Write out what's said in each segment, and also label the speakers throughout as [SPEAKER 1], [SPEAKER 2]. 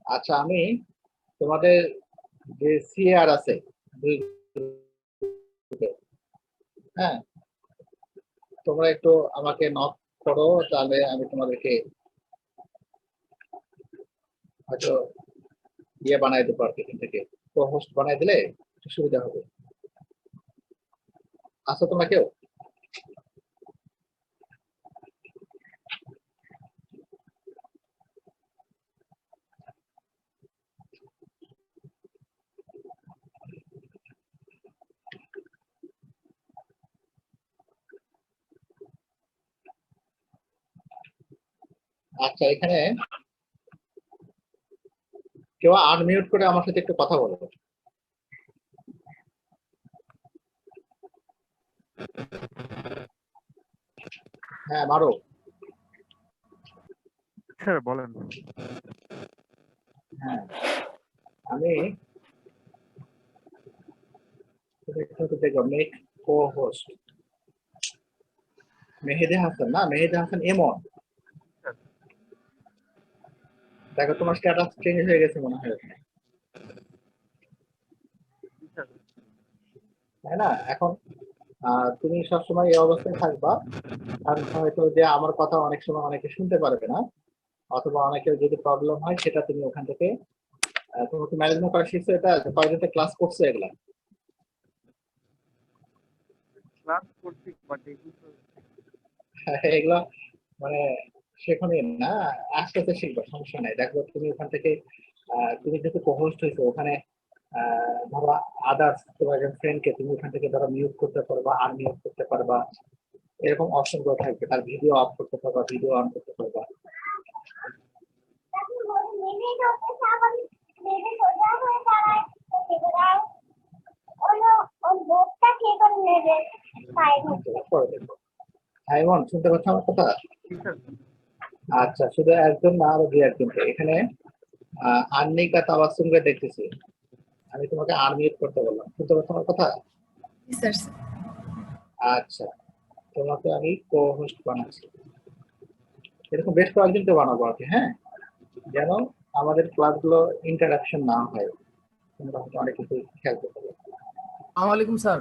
[SPEAKER 1] আচ্ছা, আমি তোমাদের যে সিআর আছে হ্যাঁ, তোমরা একটু আমাকে নক করো, তাহলে আমি তোমাদেরকে হয়তো ইয়ে বানাই দেবো আর কি, এখান থেকে হোস্ট বানাই দিলে একটু সুবিধা হবে। আচ্ছা, তোমরা কেউ আচ্ছা, এখানে কেউ আনমিউট করে আমার সাথে একটু কথা বলো। হ্যাঁ, মারো।
[SPEAKER 2] স্যার বলেন।
[SPEAKER 1] হ্যাঁ, আমি দেখো make co host Mehedi Hasan, না মেহেদি হাসান এমন। দেখো তোমার স্ট্যাটাস চেঞ্জ হয়ে গেছে মনে হয়, তাই না? এখন তুমি সবসময় এই অবস্থায় থাকবা, কারণ হয়তো যে আমার কথা অনেক সময় অনেকে শুনতে পারবে না, অথবা অনেকের যদি প্রবলেম হয় সেটা তুমি ওখান থেকে তোমাকে ম্যানেজমেন্ট করা শিখছো। এটা কয়েকদিন ক্লাস করছো এগুলা?
[SPEAKER 2] ক্লাস করছি বাট
[SPEAKER 1] এগুলা মানে শেখনি না, আস্তে আস্তে শিখবা, সমস্যা নাই। দেখো তুমি ওখান থেকে তুমি যেহেতু কোহোস্ট হয়েছো ওখানে, ধরো আদার্স তোমার একজন ফ্রেন্ডকে তুমি ওখান থেকে ধরো মিউট করতে পারবা, আনমিউট করতে পারবা, এরকম অপশন গুলো থাকবে। তার ভিডিও অফ করতে পারবা, ভিডিও অন করতে পারবা। সাইমন, শুনতে পাচ্ছ আমার কথা? আচ্ছা, শুধু একজন না, আরো দুই একজনকে এখানে আর্নিকা তাবাসসুমকে দেখতেছি। আমি তোমাকে আনমিউট করতে বললাম, শুনতে পাচ্ছ আমার কথা? আচ্ছা, তোমাকে আমি কো হোস্ট বানাচ্ছি। এরকম বেশ কয়েকজনকে বানাবো আর কি, হ্যাঁ, যেন আমাদের ক্লাসগুলো ইন্টারাকশন না হয়। তোমরা হয়তো অনেক কিছু খেয়াল করতে পারো।
[SPEAKER 3] আসসালামু আলাইকুম স্যার।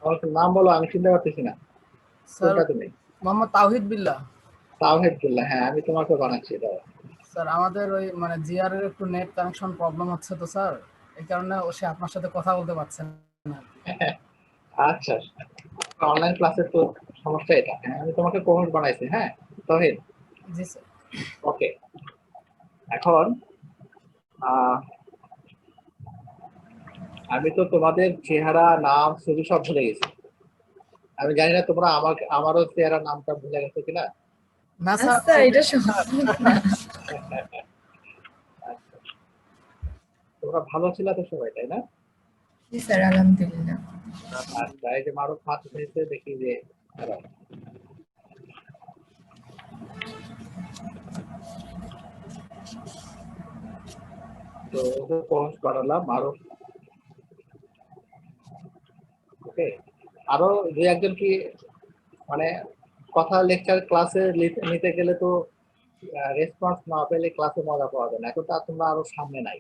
[SPEAKER 1] আমার নাম বলো, আমি চিনতে পারতেছি না।
[SPEAKER 3] স্যার
[SPEAKER 1] কোনটা তুমি?
[SPEAKER 3] মোহাম্মদ তাওহিদ বিল্লাহ।
[SPEAKER 1] তাওহিদ বিল্লাহ, হ্যাঁ, আমি তোমাকে বানাচ্ছি। দাও।
[SPEAKER 3] স্যার আমাদের ওই মানে জিআর এর একটু নেট কানেকশন প্রবলেম হচ্ছে তো স্যার, এই কারণে সে আপনার সাথে কথা বলতে পারছে না।
[SPEAKER 1] আচ্ছা, অনলাইন ক্লাসের তো সমস্যা এটা। হ্যাঁ, আমি তোমাকে কোহোস্ট বানাইছি। হ্যাঁ তাওহিদ,
[SPEAKER 3] জি স্যার।
[SPEAKER 1] ওকে। এখন আমি তো তোমাদের চেহারা, নাম, ছবি সব ভুলে গেছি। আমি জানি না তোমরা আমারও চেহারা, নামটা ভুলে গেছো কিনা।
[SPEAKER 3] না স্যার,
[SPEAKER 4] এটা সম্ভব না।
[SPEAKER 1] তোমরা ভালো ছিল তো সবাই, তাই না?
[SPEAKER 4] জি স্যার, আলহামদুলিল্লাহ।
[SPEAKER 1] আচ্ছা, এই যে মারুফ হাত উঠেছে, দেখি যে তো ওকে পোস্ট করালাম মারুফ। ওকে, আরো দুই একজন কি মানে কথা লেকচার ক্লাসে নিতে গেলে তো রেসপন্স না পেলে ক্লাসে মজা পাওয়া যায় না। এখন তো আর তোমরা আরো সামনে নাই,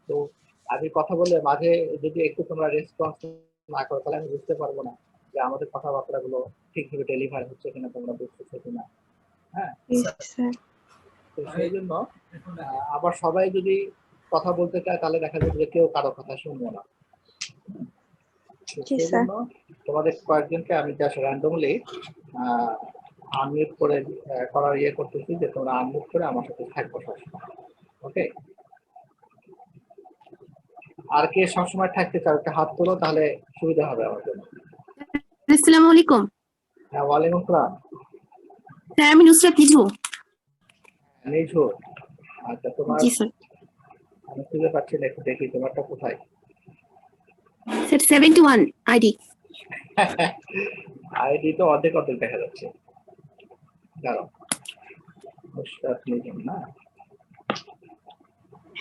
[SPEAKER 1] তো আমি কথা বলে মাঝে যদি একটু তোমরা রেসপন্স না করো, তাহলে আমি বুঝতে পারবো না যে আমাদের কথাবার্তা গুলো ঠিকভাবে ডেলিভার হচ্ছে কিনা, তোমরা বুঝতেছো কিনা। হ্যাঁ, তো সেই জন্য আবার সবাই যদি কথা বলতে চায় তাহলে দেখা যাবে যে কেউ কারো কথা শুনবো না। সেই জন্য তোমাদের কয়েকজনকে আমি জাস্ট র্যান্ডমলি আনমিউট করে করার ইয়ে করতেছি, যে তোমরা আনমিউট করে আমার সাথে থাকবো সবসময়। ওকে, আর কে সবসময় থাকতে চাও একটা হাত তোলো, তাহলে সুবিধা হবে আমার জন্য।
[SPEAKER 5] আসসালামু আলাইকুম।
[SPEAKER 1] হ্যাঁ, ওয়ালাইকুম আসসালাম।
[SPEAKER 5] স্যার আমি নুসরাত নিঝু।
[SPEAKER 1] নিঝু, আচ্ছা, তোমার
[SPEAKER 5] জি স্যার।
[SPEAKER 1] আমি খুঁজে পাচ্ছি না, একটু দেখি তোমারটা কোথায়।
[SPEAKER 5] Sir 71 ID.
[SPEAKER 1] আইডি তো অর্ধেক অর্ধেক দেখা যাচ্ছে। দাঁড়াও, নুসরাত নিঝু না?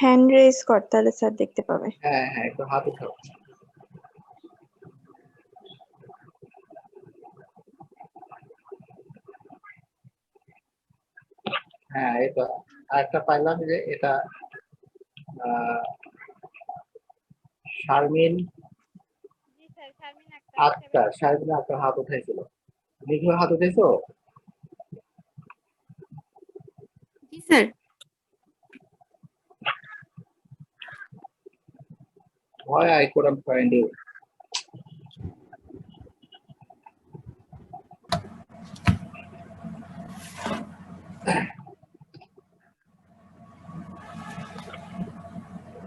[SPEAKER 6] হ্যান্ড রেজ কর, তাহলে স্যার দেখতে পাবে।
[SPEAKER 1] হ্যাঁ হ্যাঁ, একটু হাত উঠাও। হ্যাঁ, এটা আরেকটা পাইলাম যে এটা শারমিন
[SPEAKER 6] জি স্যার, শারমিন
[SPEAKER 1] আক্তার, শারমিন আক্তার হাত উঠাইছিল। নিঘু হাত উঠাইছো?
[SPEAKER 5] জি sir.
[SPEAKER 1] Why I couldn't find you?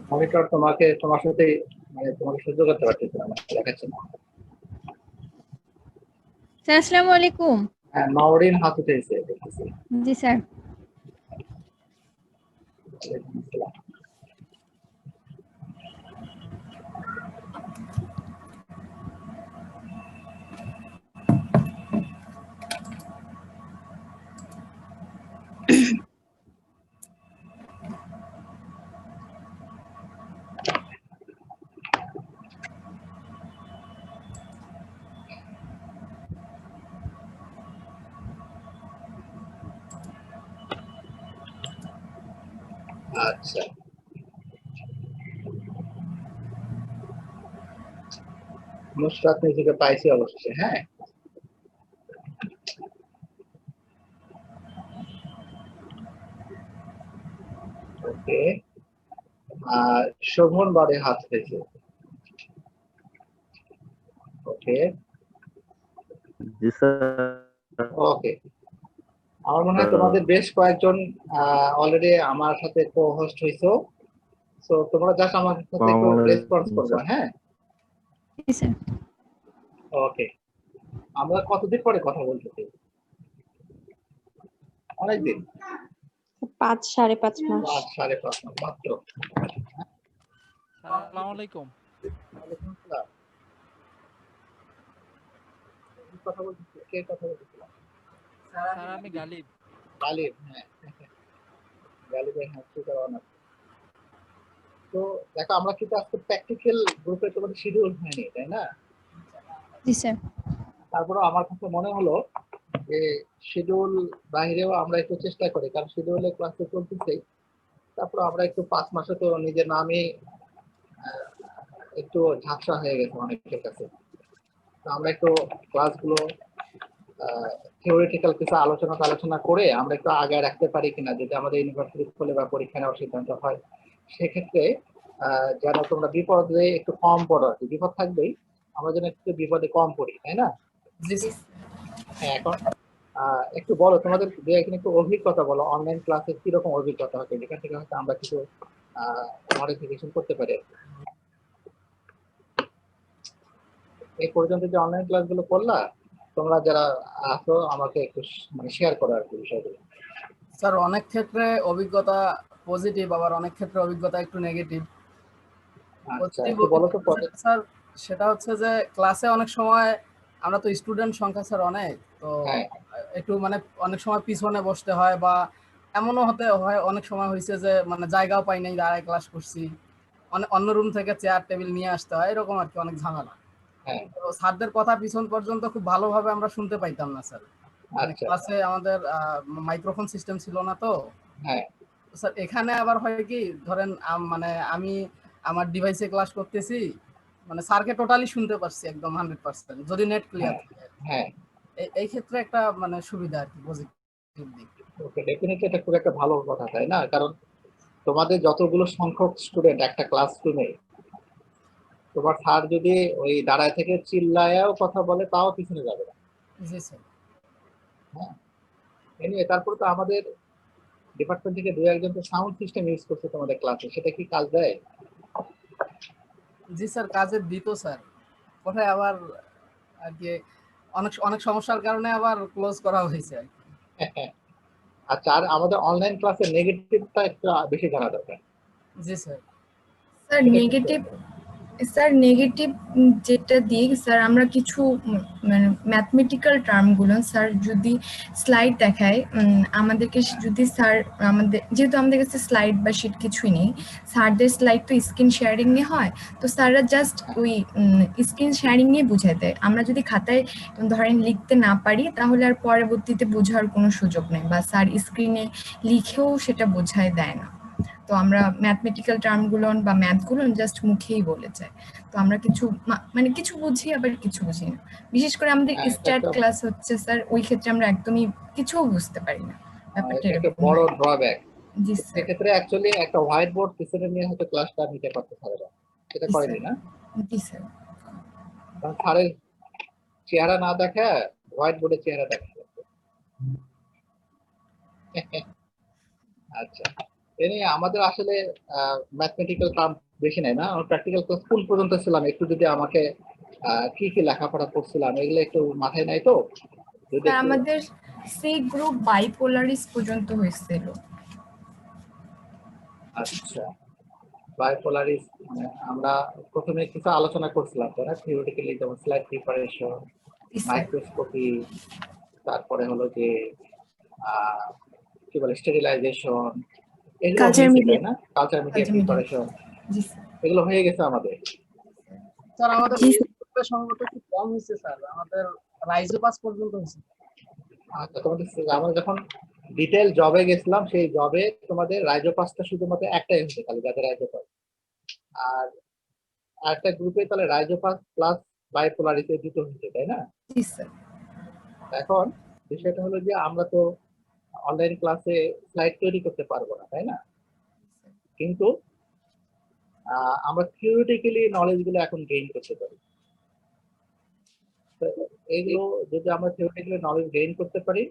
[SPEAKER 1] Monitor তোমার সাথে মানে তোমাকে সহ্য করতে পারতেছি না, দেখাচ্ছে না।
[SPEAKER 6] স্যার আসসালামু আলাইকুম।
[SPEAKER 1] হ্যাঁ, নওরিন হাত উঠেছে দেখতেছি।
[SPEAKER 6] জি স্যার।
[SPEAKER 1] ওয়ালাইকুম আসসালাম। আচ্ছা, নুসরাত নিজেকে পাইছি অবশেষে। হ্যাঁ, ওকে। শোভন বারে হাত উঠেছে। ওকে
[SPEAKER 2] জি স্যার।
[SPEAKER 1] ওকে, আমার মনে হয় তোমাদের বেশ কয়েকজন অলরেডি আমার সাথে কো-হোস্ট হইছো। সো তোমরা জাস্ট আমার সাথে একটু রেসপন্স করবে। হ্যাঁ,
[SPEAKER 6] জি স্যার।
[SPEAKER 1] ওকে। আমরা কতদিন পরে কথা বলতেছি? অনেকদিন,
[SPEAKER 7] 5-5.5 মাস।
[SPEAKER 1] 5-5.5 মাস মাত্র।
[SPEAKER 8] আসসালামু আলাইকুম।
[SPEAKER 1] ওয়ালাইকুম আসসালাম। কি কথা বলতেছি? কে কথা বলতেছিলাম?
[SPEAKER 8] স্যার আমি গালিব।
[SPEAKER 1] গালিব। হ্যাঁ, গালিবের হ্যাঁ সুগার অন আছে। তো দেখো, আমরা কিন্তু আজকে প্র্যাকটিক্যাল গ্রুপে তোমাদের শিডিউল হয়নি, তাই না?
[SPEAKER 6] জি স্যার।
[SPEAKER 1] তারপরে আমার কাছে মনে হলো যে শিডিউল বাইরেও আমরা একটু চেষ্টা করি, কারণ শিডিউলে ক্লাসে চলতেছে। তারপর আমরা একটু 5 মাসে তো নিজের নামে একটু ঝাপসা হয়ে গেছে অনেকের কাছে। তো আমরা একটু ক্লাসগুলো থিওরিটিক্যাল কিছু আলোচনা করে আমরা একটু আগে রাখতে পারি কিনা, যদি আমাদের ইউনিভার্সিটি খোলে বা পরীক্ষা নেওয়ার সিদ্ধান্ত হয়, সেক্ষেত্রে যেন তোমরা বিপদে একটু কম পড়ো। আর কি, বিপদ থাকবেই, আমরা যেন একটু বিপদে কম পড়ি, তাই না?
[SPEAKER 3] জি স্যার।
[SPEAKER 1] হ্যাঁ, এখন একটু বলো, তোমাদের এখানে একটু অভিজ্ঞতা বলো, অনলাইন ক্লাসের কিরকম অভিজ্ঞতা হচ্ছে, যেখান থেকে হয়তো আমরা কিছু মডিফিকেশন করতে পারি। এই পর্যন্ত যে অনলাইন ক্লাসগুলো করলা, তোমরা যারা আছো আমাকে একটু মানে শেয়ার করো আর কি বিষয়গুলো।
[SPEAKER 3] স্যার অনেক ক্ষেত্রে অভিজ্ঞতা পজিটিভ, আবার অনেক ক্ষেত্রে অভিজ্ঞতা একটু নেগেটিভ।
[SPEAKER 1] আচ্ছা, একটু বলো তো।
[SPEAKER 3] স্যার সেটা হচ্ছে যে ক্লাসে অনেক সময় আমরা তো স্টুডেন্ট সংখ্যা স্যার অনেক, তো
[SPEAKER 1] হ্যাঁ,
[SPEAKER 3] একটু মানে অনেক সময় পিছনে বসতে হয়, বা এমনও হতে হয় অনেক সময় হয়েছে যে মানে জায়গাও পাই নাই, দাঁড়ায় ক্লাস করছি, অন্য রুম থেকে চেয়ার টেবিল নিয়ে আসতে হয়, এরকম আর কি অনেক ঝামেলা।
[SPEAKER 1] হ্যাঁ।
[SPEAKER 3] তো স্যারদের কথা পিছন পর্যন্ত খুব ভালোভাবে আমরা শুনতে পাইতাম না স্যার। মানে
[SPEAKER 1] আচ্ছা,
[SPEAKER 3] ক্লাসে আমাদের মাইক্রোফোন সিস্টেম ছিল না তো।
[SPEAKER 1] হ্যাঁ,
[SPEAKER 3] স্যার এখানে আবার হয় কি, ধরেন মানে আমি আমার ডিভাইসে ক্লাস করতেছি, মানে স্যারকে টোটালি শুনতে পারছি একদম 100%, যদি নেট ক্লিয়ার
[SPEAKER 1] হ্যাঁ,
[SPEAKER 3] থাকে।
[SPEAKER 1] হ্যাঁ।
[SPEAKER 3] এই ক্ষেত্রে একটা মানে সুবিধা আর কি, পজিটিভ দিক।
[SPEAKER 1] ওকে, ডেফিনেটলি এটা খুব একটা ভালো কথা, তাই না? কারণ তোমাদের যতগুলো সংখ্যক স্টুডেন্ট একটা ক্লাসরুমে, তোমার স্যার যদি ওই দাঁড়ায় থেকে চিল্লায়াও কথা বলে, তাও পিছনে যাবে না।
[SPEAKER 3] জি স্যার।
[SPEAKER 1] হ্যাঁ, এনিওয়ে, তারপর তো আমাদের ডিপার্টমেন্ট থেকে 2-1 জন তো সাউন্ড সিস্টেম ইউজ করছে তোমাদের ক্লাসে, সেটা কি কাজ দেয়?
[SPEAKER 3] জি স্যার, কাজে দিত স্যার, কোথায় আবার আর কি অনেক অনেক সমস্যার কারণে আবার ক্লোজ করা হয়েছে আর কি।
[SPEAKER 1] আচ্ছা, আর আমাদের অনলাইন ক্লাসের নেগেটিভটা একটু বেশি জানা দরকার।
[SPEAKER 3] Ji sir.
[SPEAKER 4] Sir negative sir negative যেটা দিই স্যার, আমরা কিছু মানে ম্যাথমেটিক্যাল টার্মগুলো স্যার যদি স্লাইড দেখায়, আমাদেরকে যদি স্যার আমাদের যেহেতু আমাদের কাছে স্লাইড বা শিট কিছুই নেই, স্যারদের স্লাইড তো স্ক্রিন শেয়ারিং এ হয়, তো স্যাররা জাস্ট ওই স্ক্রিন শেয়ারিং নিয়ে বুঝাই দেয়। আমরা যদি খাতায় ধরেন লিখতে না পারি তাহলে আর পরবর্তীতে বোঝার কোনো সুযোগ নেই, বা স্যার স্ক্রিনে লিখেও সেটা বোঝায় দেয় না। তো আমরা ম্যাথমেটিক্যাল টার্মগুলো বা ম্যাথগুলো জাস্ট মুখেই বলে যাই। তো আমরা কিছু মানে কিছু বুঝি আবার কিছু বুঝি না। বিশেষ করে আমাদের
[SPEAKER 1] হ্যাঁ, এটা
[SPEAKER 4] স্ট্যাট
[SPEAKER 1] একটা
[SPEAKER 4] ক্লাস হচ্ছে স্যার, ওই ক্ষেত্রে আমরা একদমই কিছুও বুঝতে পারি না। ব্যাপারটা
[SPEAKER 1] এটা একটা
[SPEAKER 4] এরকম
[SPEAKER 1] বড়
[SPEAKER 4] হয়।
[SPEAKER 1] ড্রব্যাক।
[SPEAKER 4] জি স্যার।
[SPEAKER 1] সেক্ষেত্রে অ্যাকচুয়ালি একটা হোয়াইট বোর্ড পিছনে নিয়ে হয়তো ক্লাসটা নিতে পারতে পারে না, সেটা
[SPEAKER 4] জি
[SPEAKER 1] করেনি
[SPEAKER 4] স্যার।
[SPEAKER 1] না?
[SPEAKER 4] জি স্যার।
[SPEAKER 1] কারণ স্যারের চেহারা না দেখা হোয়াইট বোর্ডের চেহারা দেখা যাচ্ছে। আচ্ছা, এনে আমাদের আসলে ম্যাথমেটিক্যাল টার্ম বেশি নাই না, আমরা প্র্যাকটিক্যাল ক্লাস স্কুল পর্যন্ত ছিলাম। একটু যদি আমাকে কি কি লেখাপড়া করছিলাম এগুলো একটু মাথায় নাই তো, যদি
[SPEAKER 4] স্যার
[SPEAKER 1] একটু।
[SPEAKER 4] আমাদের সি গ্রুপ বাইপোলারিস পর্যন্ত হয়েছিল।
[SPEAKER 1] আচ্ছা, বাইপোলারিস আমরা প্রথমে কিছু আলোচনা করছিলাম তাই না, থিওরিটিক্যালি, যেমন স্লাইড প্রিপারেশন,
[SPEAKER 4] জি স্যার।
[SPEAKER 1] মাইক্রোস্কোপি, তারপরে হলো যে কি বলে স্টেরিলাইজেশন, এগুলো
[SPEAKER 7] কালচার
[SPEAKER 1] হয়েছে
[SPEAKER 7] মিডিয়া।
[SPEAKER 1] তাই না, culture media
[SPEAKER 4] culture media.
[SPEAKER 1] Preparation,
[SPEAKER 4] জি স্যার।
[SPEAKER 1] এগুলো হয়ে গেছে আমাদের।
[SPEAKER 3] স্যার আমাদের
[SPEAKER 7] জি
[SPEAKER 3] সম্ভবত একটু কম হয়েছে স্যার, আমাদের রাইজোপাস পর্যন্ত হয়েছে।
[SPEAKER 1] আচ্ছা, তোমাদের আমরা যখন ডিটেল জবে গেছিলাম, সেই জবে তোমাদের রাইজোপাসটা শুধুমাত্র একটাই হয়েছে খালি, যাদের রাইজোপাস। আর আরেকটা গ্রুপে তাহলে রাইজোপাস প্লাস বাইপোলারিস এই দুটো হয়েছে তাই না?
[SPEAKER 4] জি স্যার।
[SPEAKER 1] এখন বিষয়টা হলো যে আমরা তো অনলাইন ক্লাসে স্লাইড তৈরি করতে পারবো না তাই না, কিন্তু আমরা থিওরিটিক্যালি নলেজ গুলো এখন গেইন করতে পারি। তো এইগুলো যদি আমরা থিওরিটিক্যালি নলেজ গেইন করতে পারি,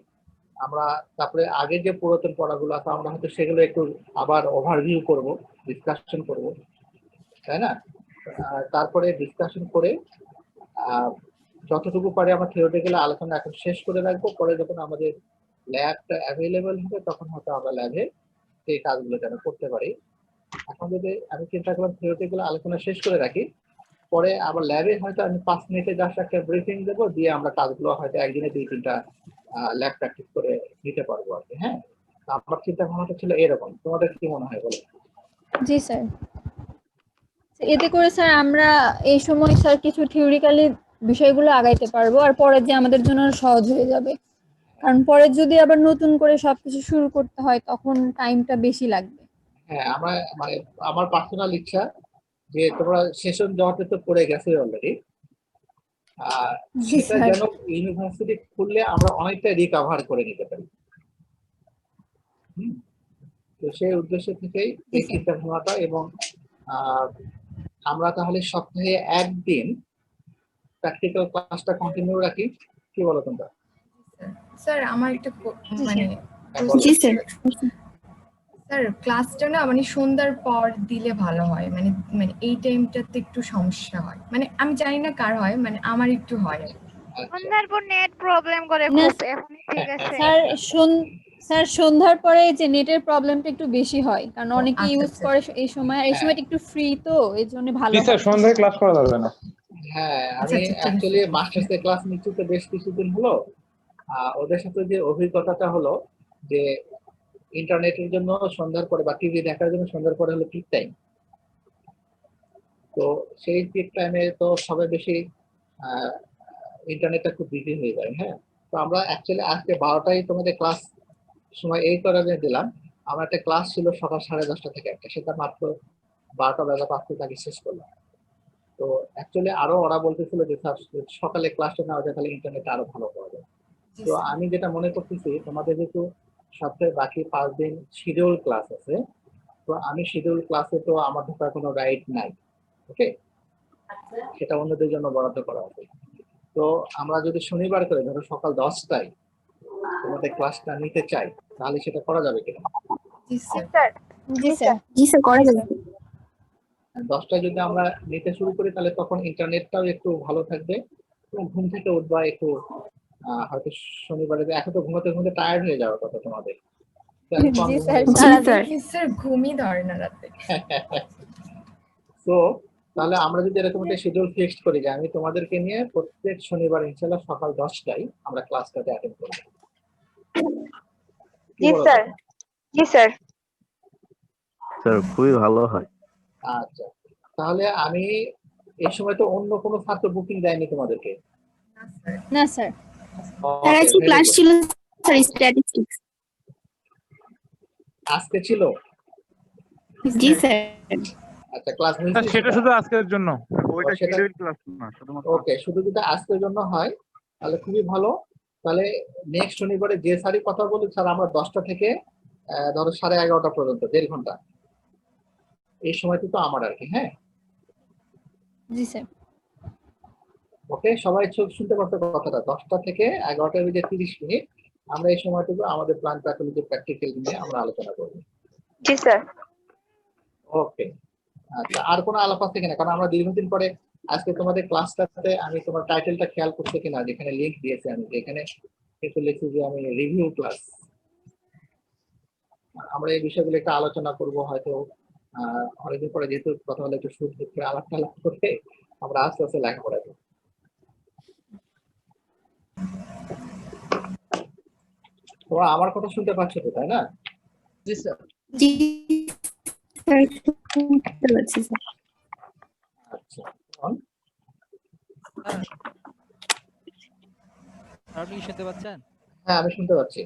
[SPEAKER 1] আমরা তারপরে আগে যে পুরাতন পড়াগুলো আছে আমরা হয়তো সেগুলো একটু আবার ওভারভিউ করব, ডিসকাশন করব তাই না? তারপরে ডিসকাশন করে যতটুকু পারি আমরা থিওরিটিক্যালি আলোচনা এখন শেষ করে রাখবো, পরে যখন আমাদের ল্যাবটা অ্যাভেলেবেল হবে তখন হয়তো আমরা ল্যাবে সেই কাজগুলো যেন করতে পারি। এখন যদি আমি চিন্তা করলাম থিওরিটিক্যাল আলোচনা শেষ করে রাখি, পরে আবার ল্যাবে হয়তো আমি 5 মিনিটে জাস্ট একটা ব্রিফিং দেবো, দিয়ে আমরা কাজগুলো হয়তো একদিনে 2-3টা ল্যাব প্র্যাকটিস করে নিতে পারবো আর কি। হ্যাঁ, আমার চিন্তা ভাবনাটা ছিল এরকম, তোমাদের কি মনে হয় বলো?
[SPEAKER 6] জি স্যার। এতে করে স্যার আমরা এই সময় স্যার কিছু থিওরিক্যালি বিষয়গুলো আগাইতে পারবো, আর পরে যে আমাদের জন্য সহজ হয়ে যাবে। কারণ পরে যদি আবার নতুন করে সবকিছু শুরু করতে হয় তখন টাইমটা বেশি লাগবে।
[SPEAKER 1] হ্যাঁ, আমরা মানে আমার পার্সোনাল ইচ্ছা যে তোমরা সেশন জটে তো পড়ে গেছে অলরেডি,
[SPEAKER 6] জি
[SPEAKER 1] সেটা
[SPEAKER 6] স্যার।
[SPEAKER 1] যেন ইউনিভার্সিটি খুললে আমরা অনেকটা রিকভার করে নিতে পারি। তো সেই উদ্দেশ্য থেকেই এই চিন্তা ভাবনাটা। এবং আমরা তাহলে সপ্তাহে একদিন প্র্যাকটিক্যাল ক্লাসটা কন্টিনিউ রাখি, কি বলো তোমরা?
[SPEAKER 4] স্যার আমার একটা মানে
[SPEAKER 7] জি স্যার।
[SPEAKER 4] স্যার ক্লাসটা না মানে সন্ধ্যার পর দিলে ভালো হয়, মানে মানে এই টাইমটাতে একটু সমস্যা হয়, মানে আমি জানি না কার হয়, মানে আমার একটু হয়।
[SPEAKER 1] আচ্ছা,
[SPEAKER 9] সন্ধ্যার পর নেট প্রবলেম করে
[SPEAKER 6] না
[SPEAKER 9] খুব, এখনই ঠিক আছে।
[SPEAKER 6] স্যার সন্ধ্যার পরে যে নেটের প্রবলেমটা একটু বেশি হয়, কারণ অনেকে
[SPEAKER 4] আচ্ছা,
[SPEAKER 6] ইউজ
[SPEAKER 4] আচ্ছা।
[SPEAKER 6] করে এই সময়, এই
[SPEAKER 1] হ্যাঁ।
[SPEAKER 6] সময়টা একটু ফ্রি, তো এই জন্য ভালো
[SPEAKER 10] স্যার
[SPEAKER 6] হয়।
[SPEAKER 10] সন্ধ্যায় ক্লাস করা যাবে না।
[SPEAKER 1] হ্যাঁ,
[SPEAKER 4] আচ্ছা,
[SPEAKER 1] আমি
[SPEAKER 4] আচ্ছা, ঠিক আছে।
[SPEAKER 1] অ্যাকচুয়ালি মাস্টার্সের ক্লাস নিচ্ছি তো বেশ কিছুদিন হলো। ওদের সাথে যে অভিজ্ঞতাটা হলো যে ইন্টারনেটের জন্য সন্ধ্যার পরে বা টিভি দেখার জন্য সন্ধ্যার পরে হলো পিক টাইম। তো সেই পিক টাইমে তো সবাই বেশি ইন্টারনেটটা খুব বিজি হয়ে যায়। হ্যাঁ, তো আমরা অ্যাকচুয়ালি আজকে 12টায় তোমাদের ক্লাস সময় এই কারণে দিলাম, আমার একটা ক্লাস ছিল সকাল 10:30 থেকে একটা, সেটা মাত্র 12টা বাজে 5 মিনিট আগে শেষ করলাম। তো অ্যাকচুয়ালি আরো ওরা বলতেছিল যে স্যার সকালে ক্লাসটা নেওয়া যায় তাহলে ইন্টারনেট আরো ভালো পাওয়া যায়। তো আমি যেটা মনে করতেছি, তোমাদের যেহেতু সপ্তাহে বাকি 5 দিন শিডিউল ক্লাস আছে, তো আমি শিডিউল ক্লাসে তো আমার ঢোকার কোনো রাইট নাই, ওকে, সেটা অন্যদের জন্য বরাদ্দ করা হবে। তো আমরা যদি শনিবার করে ধরো সকাল 10টায় তোমাদের ক্লাসটা নিতে চাই, তাহলে সেটা করা যাবে কিনা?
[SPEAKER 4] জি স্যার।
[SPEAKER 6] জি স্যার।
[SPEAKER 7] জি স্যার, করা যাবে।
[SPEAKER 1] 10টায় যদি আমরা নিতে শুরু করি তাহলে তখন ইন্টারনেটটাও একটু ভালো থাকবে এবং ঘুম থেকে উঠবা একটু হয়তো শনিবারে এখন তো ঘুমাতে ঘুমাতে টায়ার্ড হয়ে যাওয়ার কথা তোমাদের।
[SPEAKER 6] জি স্যার।
[SPEAKER 7] জি স্যার।
[SPEAKER 4] স্যার ঘুমই ধরে না রাতে।
[SPEAKER 1] তো তাহলে আমরা যদি এরকম একটা শিডিউল ফিক্সড করি যে আমি তোমাদেরকে নিয়ে প্রত্যেক শনিবার ইনশাআল্লাহ সকাল 10টায় আমরা ক্লাসটাতে অ্যাটেন্ড করব। কি
[SPEAKER 9] জি
[SPEAKER 1] বলো
[SPEAKER 9] স্যার,
[SPEAKER 1] তোমরা?
[SPEAKER 9] জি স্যার।
[SPEAKER 2] স্যার খুবই ভালো হয়।
[SPEAKER 1] আচ্ছা, তাহলে আমি এই সময় তো অন্য কোনো ছাত্র বুকিং দেয়নি তোমাদেরকে?
[SPEAKER 6] না স্যার।
[SPEAKER 7] স্যার
[SPEAKER 1] ওকে,
[SPEAKER 7] আজকে
[SPEAKER 1] ভেরি
[SPEAKER 7] ক্লাস
[SPEAKER 1] গুড।
[SPEAKER 7] ছিল স্যার স্ট্যাটিস্টিক্স।
[SPEAKER 1] আজকে ছিল?
[SPEAKER 7] জি স্যার।
[SPEAKER 1] আচ্ছা, ক্লাস
[SPEAKER 10] স্যার
[SPEAKER 1] মিস
[SPEAKER 10] সেটা শুধু আজকের জন্য, ওইটা
[SPEAKER 1] সেটা
[SPEAKER 10] শিডিউল ক্লাস না, শুধুমাত্র
[SPEAKER 1] ওকে, শুধু যদি আজকের জন্য হয় তাহলে খুবই ভালো। তাহলে নেক্সট শনিবারে যে স্যারই কথা বলি স্যার আমরা 10টা থেকে ধরো 11:30 পর্যন্ত 1.5 ঘন্টা এই সময়টা তো আমার আর কি। হ্যাঁ,
[SPEAKER 6] জি স্যার।
[SPEAKER 1] ওকে, সবাই শুনতে পারতো কথাটা? 10টা থেকে 11টার মধ্যে 30 মিনিট আমরা এই সময়টুকু আমাদের প্ল্যান প্যাথোলজি প্র্যাকটিক্যাল নিয়ে আমরা আলোচনা করব।
[SPEAKER 9] জি স্যার।
[SPEAKER 1] ওকে, আচ্ছা, আর কোনো আলাপ আছে কিনা? কারণ আমরা দীর্ঘদিন পরে আজকে তোমাদের ক্লাসটাতে আমি তোমার টাইটেলটা খেয়াল করতে কিনা, যেখানে লিংক দিয়েছি আমি, যেখানে কিছু লিখছি যে আমি রিভিউ ক্লাস। আমরা এই বিষয়গুলো একটু আলোচনা করব হয়তো অনেকদিন পরে, যেহেতু প্রথমে একটু শুরু থেকে আলাপ করে আমরা আস্তে আস্তে লেখাপড়া করব। তোমরা আমার কথা শুনতে পাচ্ছ তো, তাই না?
[SPEAKER 3] জি স্যার।
[SPEAKER 7] জি স্যার শুনতে পাচ্ছি স্যার।
[SPEAKER 1] আচ্ছা, on?
[SPEAKER 8] আপনি কি শুনতে পাচ্ছেন?
[SPEAKER 1] হ্যাঁ, আমি শুনতে পাচ্ছি।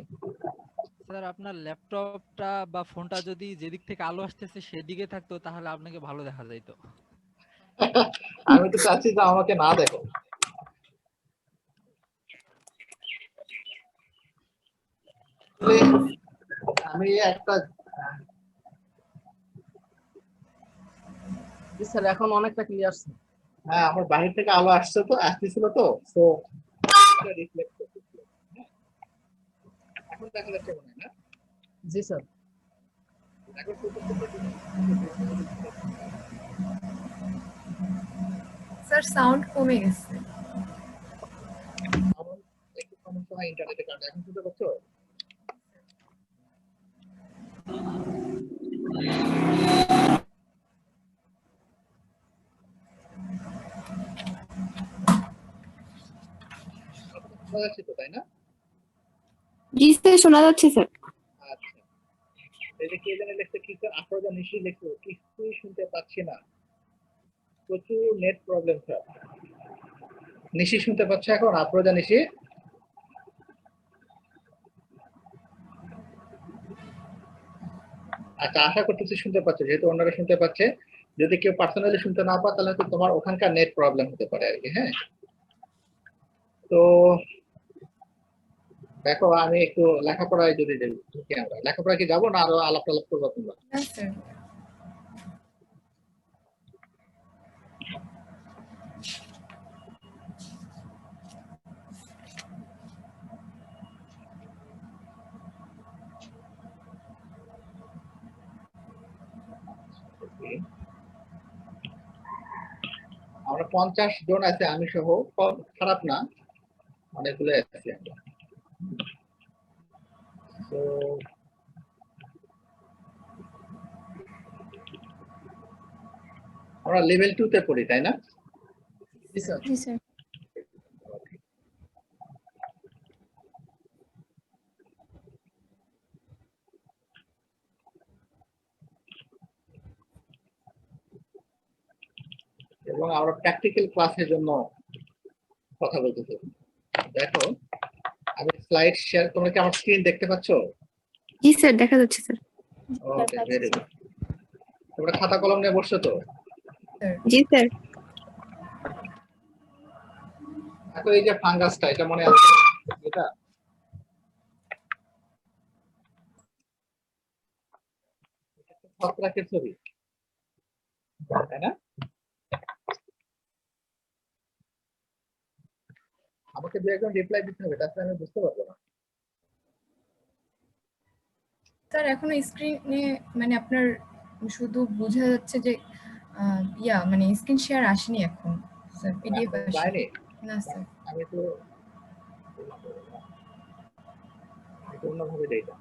[SPEAKER 8] স্যার আপনার ল্যাপটপটা বা ফোনটা যদি যেদিক থেকে আলো আসতেছে সেদিকে থাকতো তাহলে আপনাকে ভালো দেখা যাইতো।
[SPEAKER 1] আমি তো চাচ্ছি যে আমাকে না দেখো। আমি একটা
[SPEAKER 3] জি স্যার, এখন অনেকটা ক্লিয়ার স্যার।
[SPEAKER 1] হ্যাঁ, আমার বাহির থেকে আলো আসতেছিল তো, তো রিফ্লেক্ট করতেছিল। এখন দেখা যাচ্ছে মনে হয় না?
[SPEAKER 3] জি স্যার।
[SPEAKER 1] এখন
[SPEAKER 4] স্যার সাউন্ড কমে গেছে।
[SPEAKER 1] আমার একটু সমস্যা হয় ইন্টারনেটের কারণে। এখন শুনতে পাচ্ছ? শোনা যাচ্ছে তো, তাই না?
[SPEAKER 7] জি স্যার শোনা যাচ্ছে স্যার।
[SPEAKER 1] আচ্ছা, এই যে কে জানে লিখছে কি আফরোজা নিশি লিখছে, কিছুই শুনতে পাচ্ছি না, প্রচুর নেট প্রবলেম স্যার। নিশি শুনতে পাচ্ছ এখন? আফরোজা নিশি? আচ্ছা, আশা করতেছি শুনতে পাচ্ছ, যেহেতু অন্যরা শুনতে পাচ্ছে। যদি কেউ পার্সোনালি শুনতে না পায় তাহলে তো তোমার ওখানকার নেট প্রবলেম হতে পারে আর কি। হ্যাঁ, তো দেখো আমি একটু লেখাপড়ায় যদি ঢুকি, আমরা লেখাপড়া কি যাবো না আরো আলাপ টালাপ করবো তোমরা?
[SPEAKER 4] না স্যার।
[SPEAKER 1] আমরা 50 জন আছে, আমি সহ, খারাপ না, অনেকগুলো আছি আমরা। তো আমরা লেভেল 2 তে পড়ি, তাই না?
[SPEAKER 3] জি স্যার।
[SPEAKER 6] জি স্যার।
[SPEAKER 1] এবং আমরা প্র্যাকটিক্যাল ক্লাসের জন্য কথা বলতেছি। দেখো আমি স্লাইড শেয়ার, তোমরা কি আমার স্ক্রিন দেখতে পাচ্ছ?
[SPEAKER 7] জি স্যার দেখা যাচ্ছে স্যার।
[SPEAKER 1] Okay, very good. তোমরা খাতা কলম নিয়ে বসছো তো?
[SPEAKER 7] জি স্যার।
[SPEAKER 1] দেখো এই যে ফাঙ্গাসটা, এটা মনে আছে? এটা ছত্রাকের ছবি, তাই না? আমাকে দু একজন রিপ্লাই দিতে হবে, তাছাড়া আমি বুঝতে পারবো না।
[SPEAKER 4] স্যার এখনো স্ক্রিনে মানে আপনার শুধু বোঝা যাচ্ছে যে মানে স্ক্রিন শেয়ার আসেনি এখন স্যার, পিডিএফ
[SPEAKER 1] এখন
[SPEAKER 4] আসেনি।
[SPEAKER 1] যায়নি?
[SPEAKER 4] না স্যার।
[SPEAKER 1] আমি তো অন্যভাবে দেই না।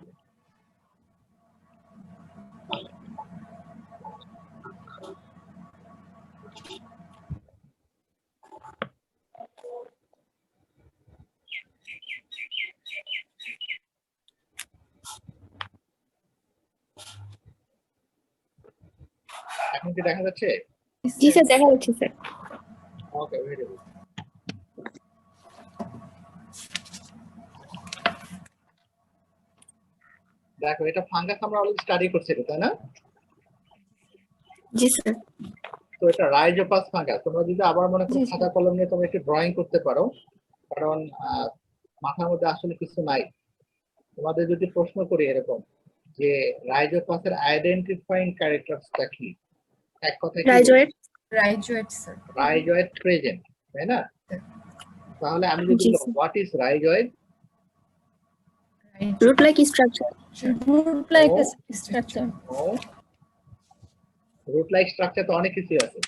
[SPEAKER 1] এখন কি দেখা যাচ্ছে?
[SPEAKER 7] জি স্যার দেখা যাচ্ছে স্যার।
[SPEAKER 1] Okay, very good. দেখো এটা ফাঙ্গাস আমরা অলরেডি স্টাডি করছি, তাই না?
[SPEAKER 7] জি স্যার।
[SPEAKER 1] তো এটা রাইজোপাস ফাঙ্গাস। তোমরা যদি আবার মনে করো খাতা কলম নিয়ে তোমরা একটু ড্রয়িং করতে পারো, কারণ মাথার মধ্যে আসলে কিছু নাই। তোমাদের যদি প্রশ্ন করি এরকম যে রাইজোপাসের আইডেন্টিফাইং ক্যারেক্টারসটা কি, এক কথায় কি
[SPEAKER 7] rhizoid.
[SPEAKER 4] Rhizoid sir.
[SPEAKER 1] Rhizoid present, তাই না? তাহলে আমি যদি
[SPEAKER 7] জি
[SPEAKER 1] বলি
[SPEAKER 7] sir.
[SPEAKER 1] What is rhizoid?
[SPEAKER 7] Root like structure.
[SPEAKER 6] root like a structure.
[SPEAKER 1] ও, রুট লাইক স্ট্রাকচার তো অনেক কিছু আছে।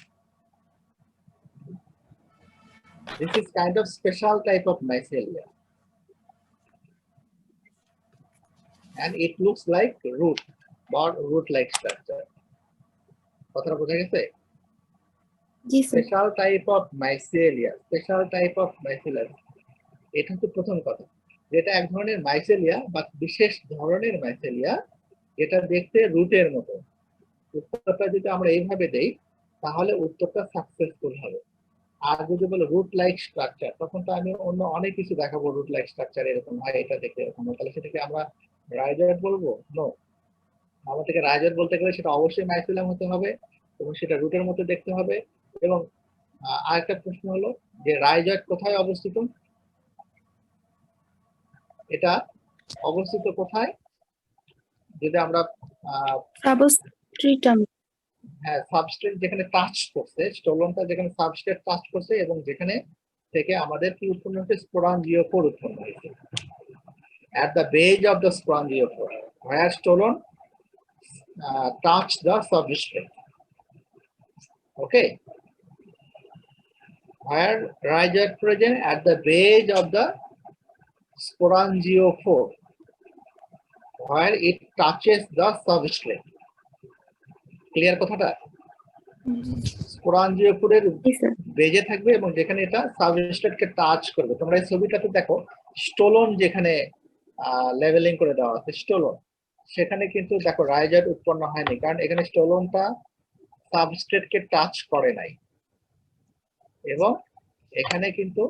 [SPEAKER 1] This is kind of special type of mycelia, and it looks like root or root-like structure. কথাটা বোঝা গেছে?
[SPEAKER 7] জি sir.
[SPEAKER 1] Special type of mycelia, special type of mycelia, এটা হচ্ছে প্রথম কথা। যেটা এক ধরনের মাইসেলিয়া বা বিশেষ ধরনের মাইসেলিয়া, যেটা দেখতে রুটের মতো। উত্তরটা যদি আমরা এইভাবে দেই তাহলে উত্তরটা সাকসেসফুল হবে। আর যদি বলো রুট লাইক স্ট্রাকচার, তখন তো আমি অন্য অনেক কিছু দেখাবো রুট লাইক স্ট্রাকচার এরকম হয়, এটা দেখে এরকম হয়, তাহলে সেটাকে আমরা রাইজয়েড বলবো? নো, আমাদেরকে রাইজয়েড বলতে গেলে সেটা অবশ্যই মাইসেলিয়াম হতে হবে এবং সেটা রুটের মতো দেখতে হবে। এবং আরেকটা প্রশ্ন হলো যে রাইজয়েড কোথায় অবস্থিত? এটা অবস্থিত কোথায়? যদি আমরা
[SPEAKER 7] সাবস্ট্রেটাম।
[SPEAKER 1] হ্যাঁ, সাবস্ট্রেট যেখানে টাচ করছে, স্টোলনটা যেখানে সাবস্ট্রেট টাচ করছে এবং যেখানে থেকে আমাদের কি উৎপন্ন হচ্ছে, স্পোরাঞ্জিওফোর উৎপন্ন হয়েছে। At the base of the sporangiophore, where stolon touch the substrate. Okay, where rhizoid present at the base of the sporangiophore, where it touches the substrate. Clear কথাটা? স্পোরাঞ্জিওফোরের বেজে থাকবে এবং যেখানে এটা সাবস্ট্রেটকে টাচ করবে। তোমরা এই ছবিটাতে দেখো স্টোলন যেখানে লেভেলিং করে দেওয়া আছে, স্টোলন, সেখানে কিন্তু দেখো রাইজয়েড উৎপন্ন হয়নি, কারণ এখানে স্টোলনটা সাবস্ট্রেটকে টাচ করে নাই। এবং এখানে কিন্তু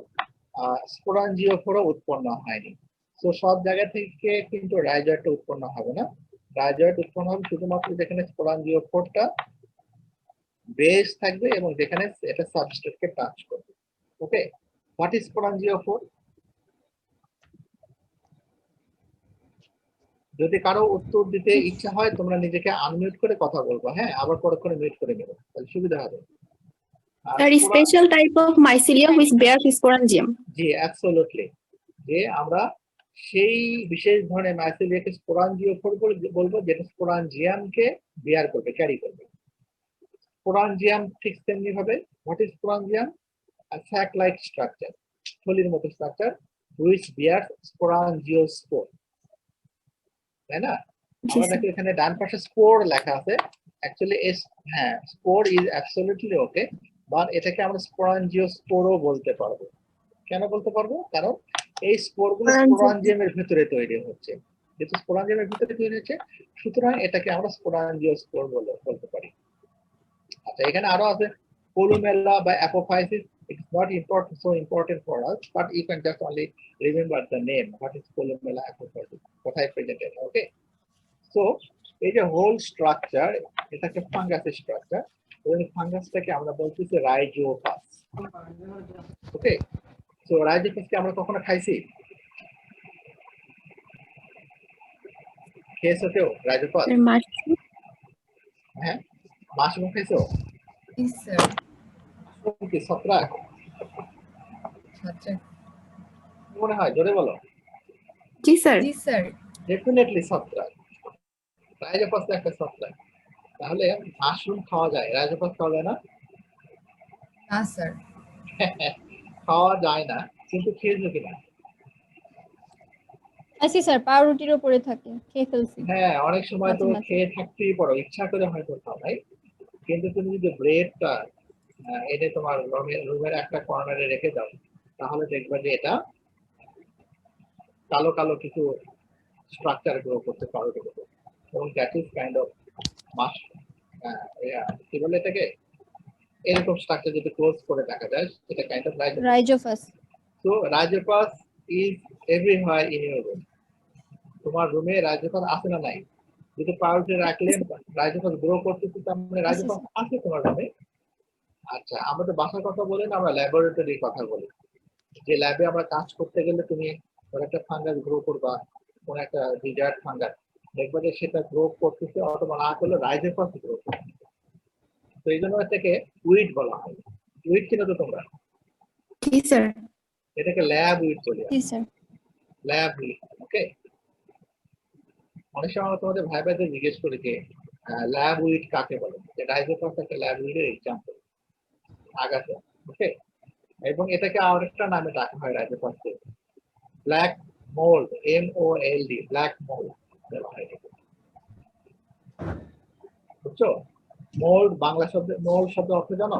[SPEAKER 1] স্পোরাঞ্জিওফোরও উৎপন্ন হয়নি। তো সব জায়গা থেকে কিন্তু রাইজয়েডটা উৎপন্ন হবে না। রাইজয়েড উৎপন্ন হবে শুধুমাত্র যেখানে স্পোরাঞ্জিওফোরটা বেস থাকবে এবং যেখানে এটা সাবস্ট্রেটকে টাচ করবে। ওকে, হোয়াট ইজ স্পোরাঞ্জিওফোর? যদি কারো উত্তর দিতে ইচ্ছা হয় তোমরা নিজেকে আনমিউট করে কথা বলবো, হ্যাঁ, আবার পরে মিউট করে নেবো, তাহলে সুবিধা হবে।
[SPEAKER 7] That is special type of mycelium which bears sporangium.
[SPEAKER 1] জি, অ্যাবসলিউটলি। যে আমরা সেই বিশেষ ধরনের মাইসেলিয়াকে স্পোরাঞ্জিওফোর বলবো, যেটা স্পোরাঞ্জিয়ামকে বেয়ার করবে, ক্যারি করবে। স্পোরাঞ্জিয়াম ঠিক তেমনি ভাবে, what is sporangium? A sac like structure, থলির মতো স্ট্রাকচার, হুইচ বিয়ার স্পোরাঞ্জিওস্পোর, তাই না? আমরা দেখো এখানে ডান পাশে স্পোর লেখা আছে, অ্যাকচুয়ালি হ্যাঁ, spore is absolutely okay, but এটাকে আমরা স্পোরাঞ্জিওস্পোরও বলতে পারবো। কেন বলতে পারবো? কারণ এই স্পোরগুলো স্পোরাঞ্জিয়ামের ভিতরে তৈরি হচ্ছে, যেহেতু স্পোরাঞ্জিয়ামের ভিতরে তৈরি হচ্ছে, সুতরাং এটাকে আমরা স্পোরাঞ্জিওস্পোর বলতে পারি। আচ্ছা, এখানে আরো আছে কোলুমেলা বা অ্যাপোফাইসিস। It's not so important for us, but you can just only remember the name. What is columella apophysis? কোথায় প্রেজেন্টেড? ওকে, সো এই যে হোল স্ট্রাকচার, এটাকে ফাঙ্গাসের স্ট্রাকচার, এবং ফাঙ্গাসটাকে আমরা বলতেছি রাইজোপাস। ওকে, সো রাইজোপাসকে আমরা কখনো খাইছি? খেয়েছো কেউ রাইজোপাস? হ্যাঁ, মাশরুম খেয়েছো? কি ছত্রাক মনে হয়? জোরে বলো।
[SPEAKER 7] জি স্যার।
[SPEAKER 4] জি স্যার।
[SPEAKER 1] ডেফিনেটলি ছত্রাক। রাইজোপাস তো একটা ছত্রাক। তাহলে মাশরুম খাওয়া যায়, রাইজোপাস খাওয়া যায় না?
[SPEAKER 4] না স্যার।
[SPEAKER 1] খাওয়া যায় না, কিন্তু খেয়েছো কিনা?
[SPEAKER 6] আচ্ছা স্যার, পাউরুটির উপরে থাকে, খেয়ে ফেলছি।
[SPEAKER 1] হ্যাঁ, অনেক সময় তো খেয়ে থাকতেই পারো, ইচ্ছা করে হয়তো খাও নাই, কিন্তু তুমি যদি ব্রেডটা এনে তোমার রুমের একটা কর্নারে রেখে দাও, তাহলে দেখবে যে এটা কালো কালো কিছু স্ট্রাকচার গ্রো করতে পারো, এবং that is kind of mushroom. কি বলে এটাকে, এরকম স্ট্রাকচার যদি ক্লোজ করে দেখা যায় এটা kind of
[SPEAKER 6] Rhizopus.
[SPEAKER 1] So Rhizopus is everywhere in your room. তোমার রুমে রাইজোপাস আছে না নাই? যদি প্রায়োরিটি রাখলে রাইজোপাস গ্রো করতেছে তার মানে রাইজোপাস আছে তোমার রুমে। আচ্ছা, আমরা তো বাসার কথা বলি না, আমরা ল্যাবরেটরির কথা বলি। যে ল্যাবে আমরা কাজ করতে গেলে তুমি কোনো একটা ফাঙ্গাস গ্রো করবা, কোনো একটা ডিজায়ার্ড ফাঙ্গাস দেখবে যে সেটা গ্রো করতেছে অথবা না করলে রাইজোপাস গ্রো করবে। তো এই জন্য এটাকে উইড বলা হয়। উইড চিনো তো তোমরা?
[SPEAKER 7] জি স্যার।
[SPEAKER 1] এটাকে ল্যাব উইড বলি।
[SPEAKER 6] জি স্যার।
[SPEAKER 1] ল্যাব উইড, ওকে। অনেক সময় আমরা তোমাদের ভাই ভাইদের জিজ্ঞেস করি যে ল্যাব উইড কাকে বলে, যে রাইজোপাস একটা ল্যাব উইডের এক্সাম্পল আগাছা, ওকে। এবং এটাকে আরেকটা নামে ডাকা হয় রাইজোপাসকে, black mold, MOLD, black mold বলা হয়। বুঝছো? মোল্ড বাংলা শব্দ, মোল্ড শব্দ অর্থ জানো?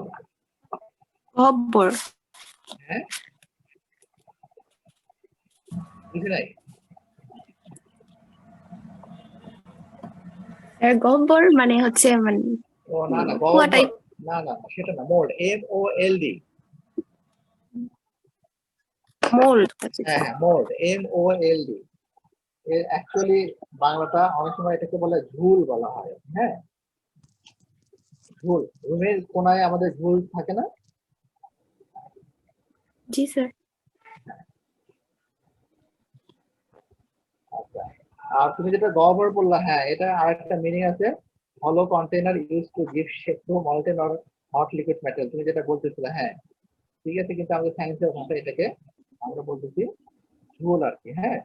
[SPEAKER 7] গহ্বর।
[SPEAKER 1] হ্যাঁ, বুঝি নাই?
[SPEAKER 7] স্যার গহ্বর মানে হচ্ছে মানে
[SPEAKER 1] ও না না,
[SPEAKER 7] কুয়া টাইপ।
[SPEAKER 1] না না সেটা না, মোল্ড, MOLD।
[SPEAKER 7] মোল্ড।
[SPEAKER 1] হ্যাঁ হ্যাঁ, মোল্ড, MOLD। অ্যাকচুয়ালি বাংলাটা অনেক সময় এটাকে বলে ঝুল বলা হয়। হ্যাঁ, ঝুল, রুমের কোনায় আমাদের ঝুল থাকে না?
[SPEAKER 7] জি স্যার।
[SPEAKER 1] আচ্ছা, আর তুমি যেটা গহ্বর বললা, হ্যাঁ এটা আরেকটা মিনিং আছে, হলো container use to give shape to molten or hot liquid metal. তুমি যেটা বলতেছিলে, হ্যাঁ ঠিক আছে, কিন্তু আমাদের সায়েন্সের ভাষায় এটাকে আমরা বলতেছি ঝুল আর কি। হ্যাঁ,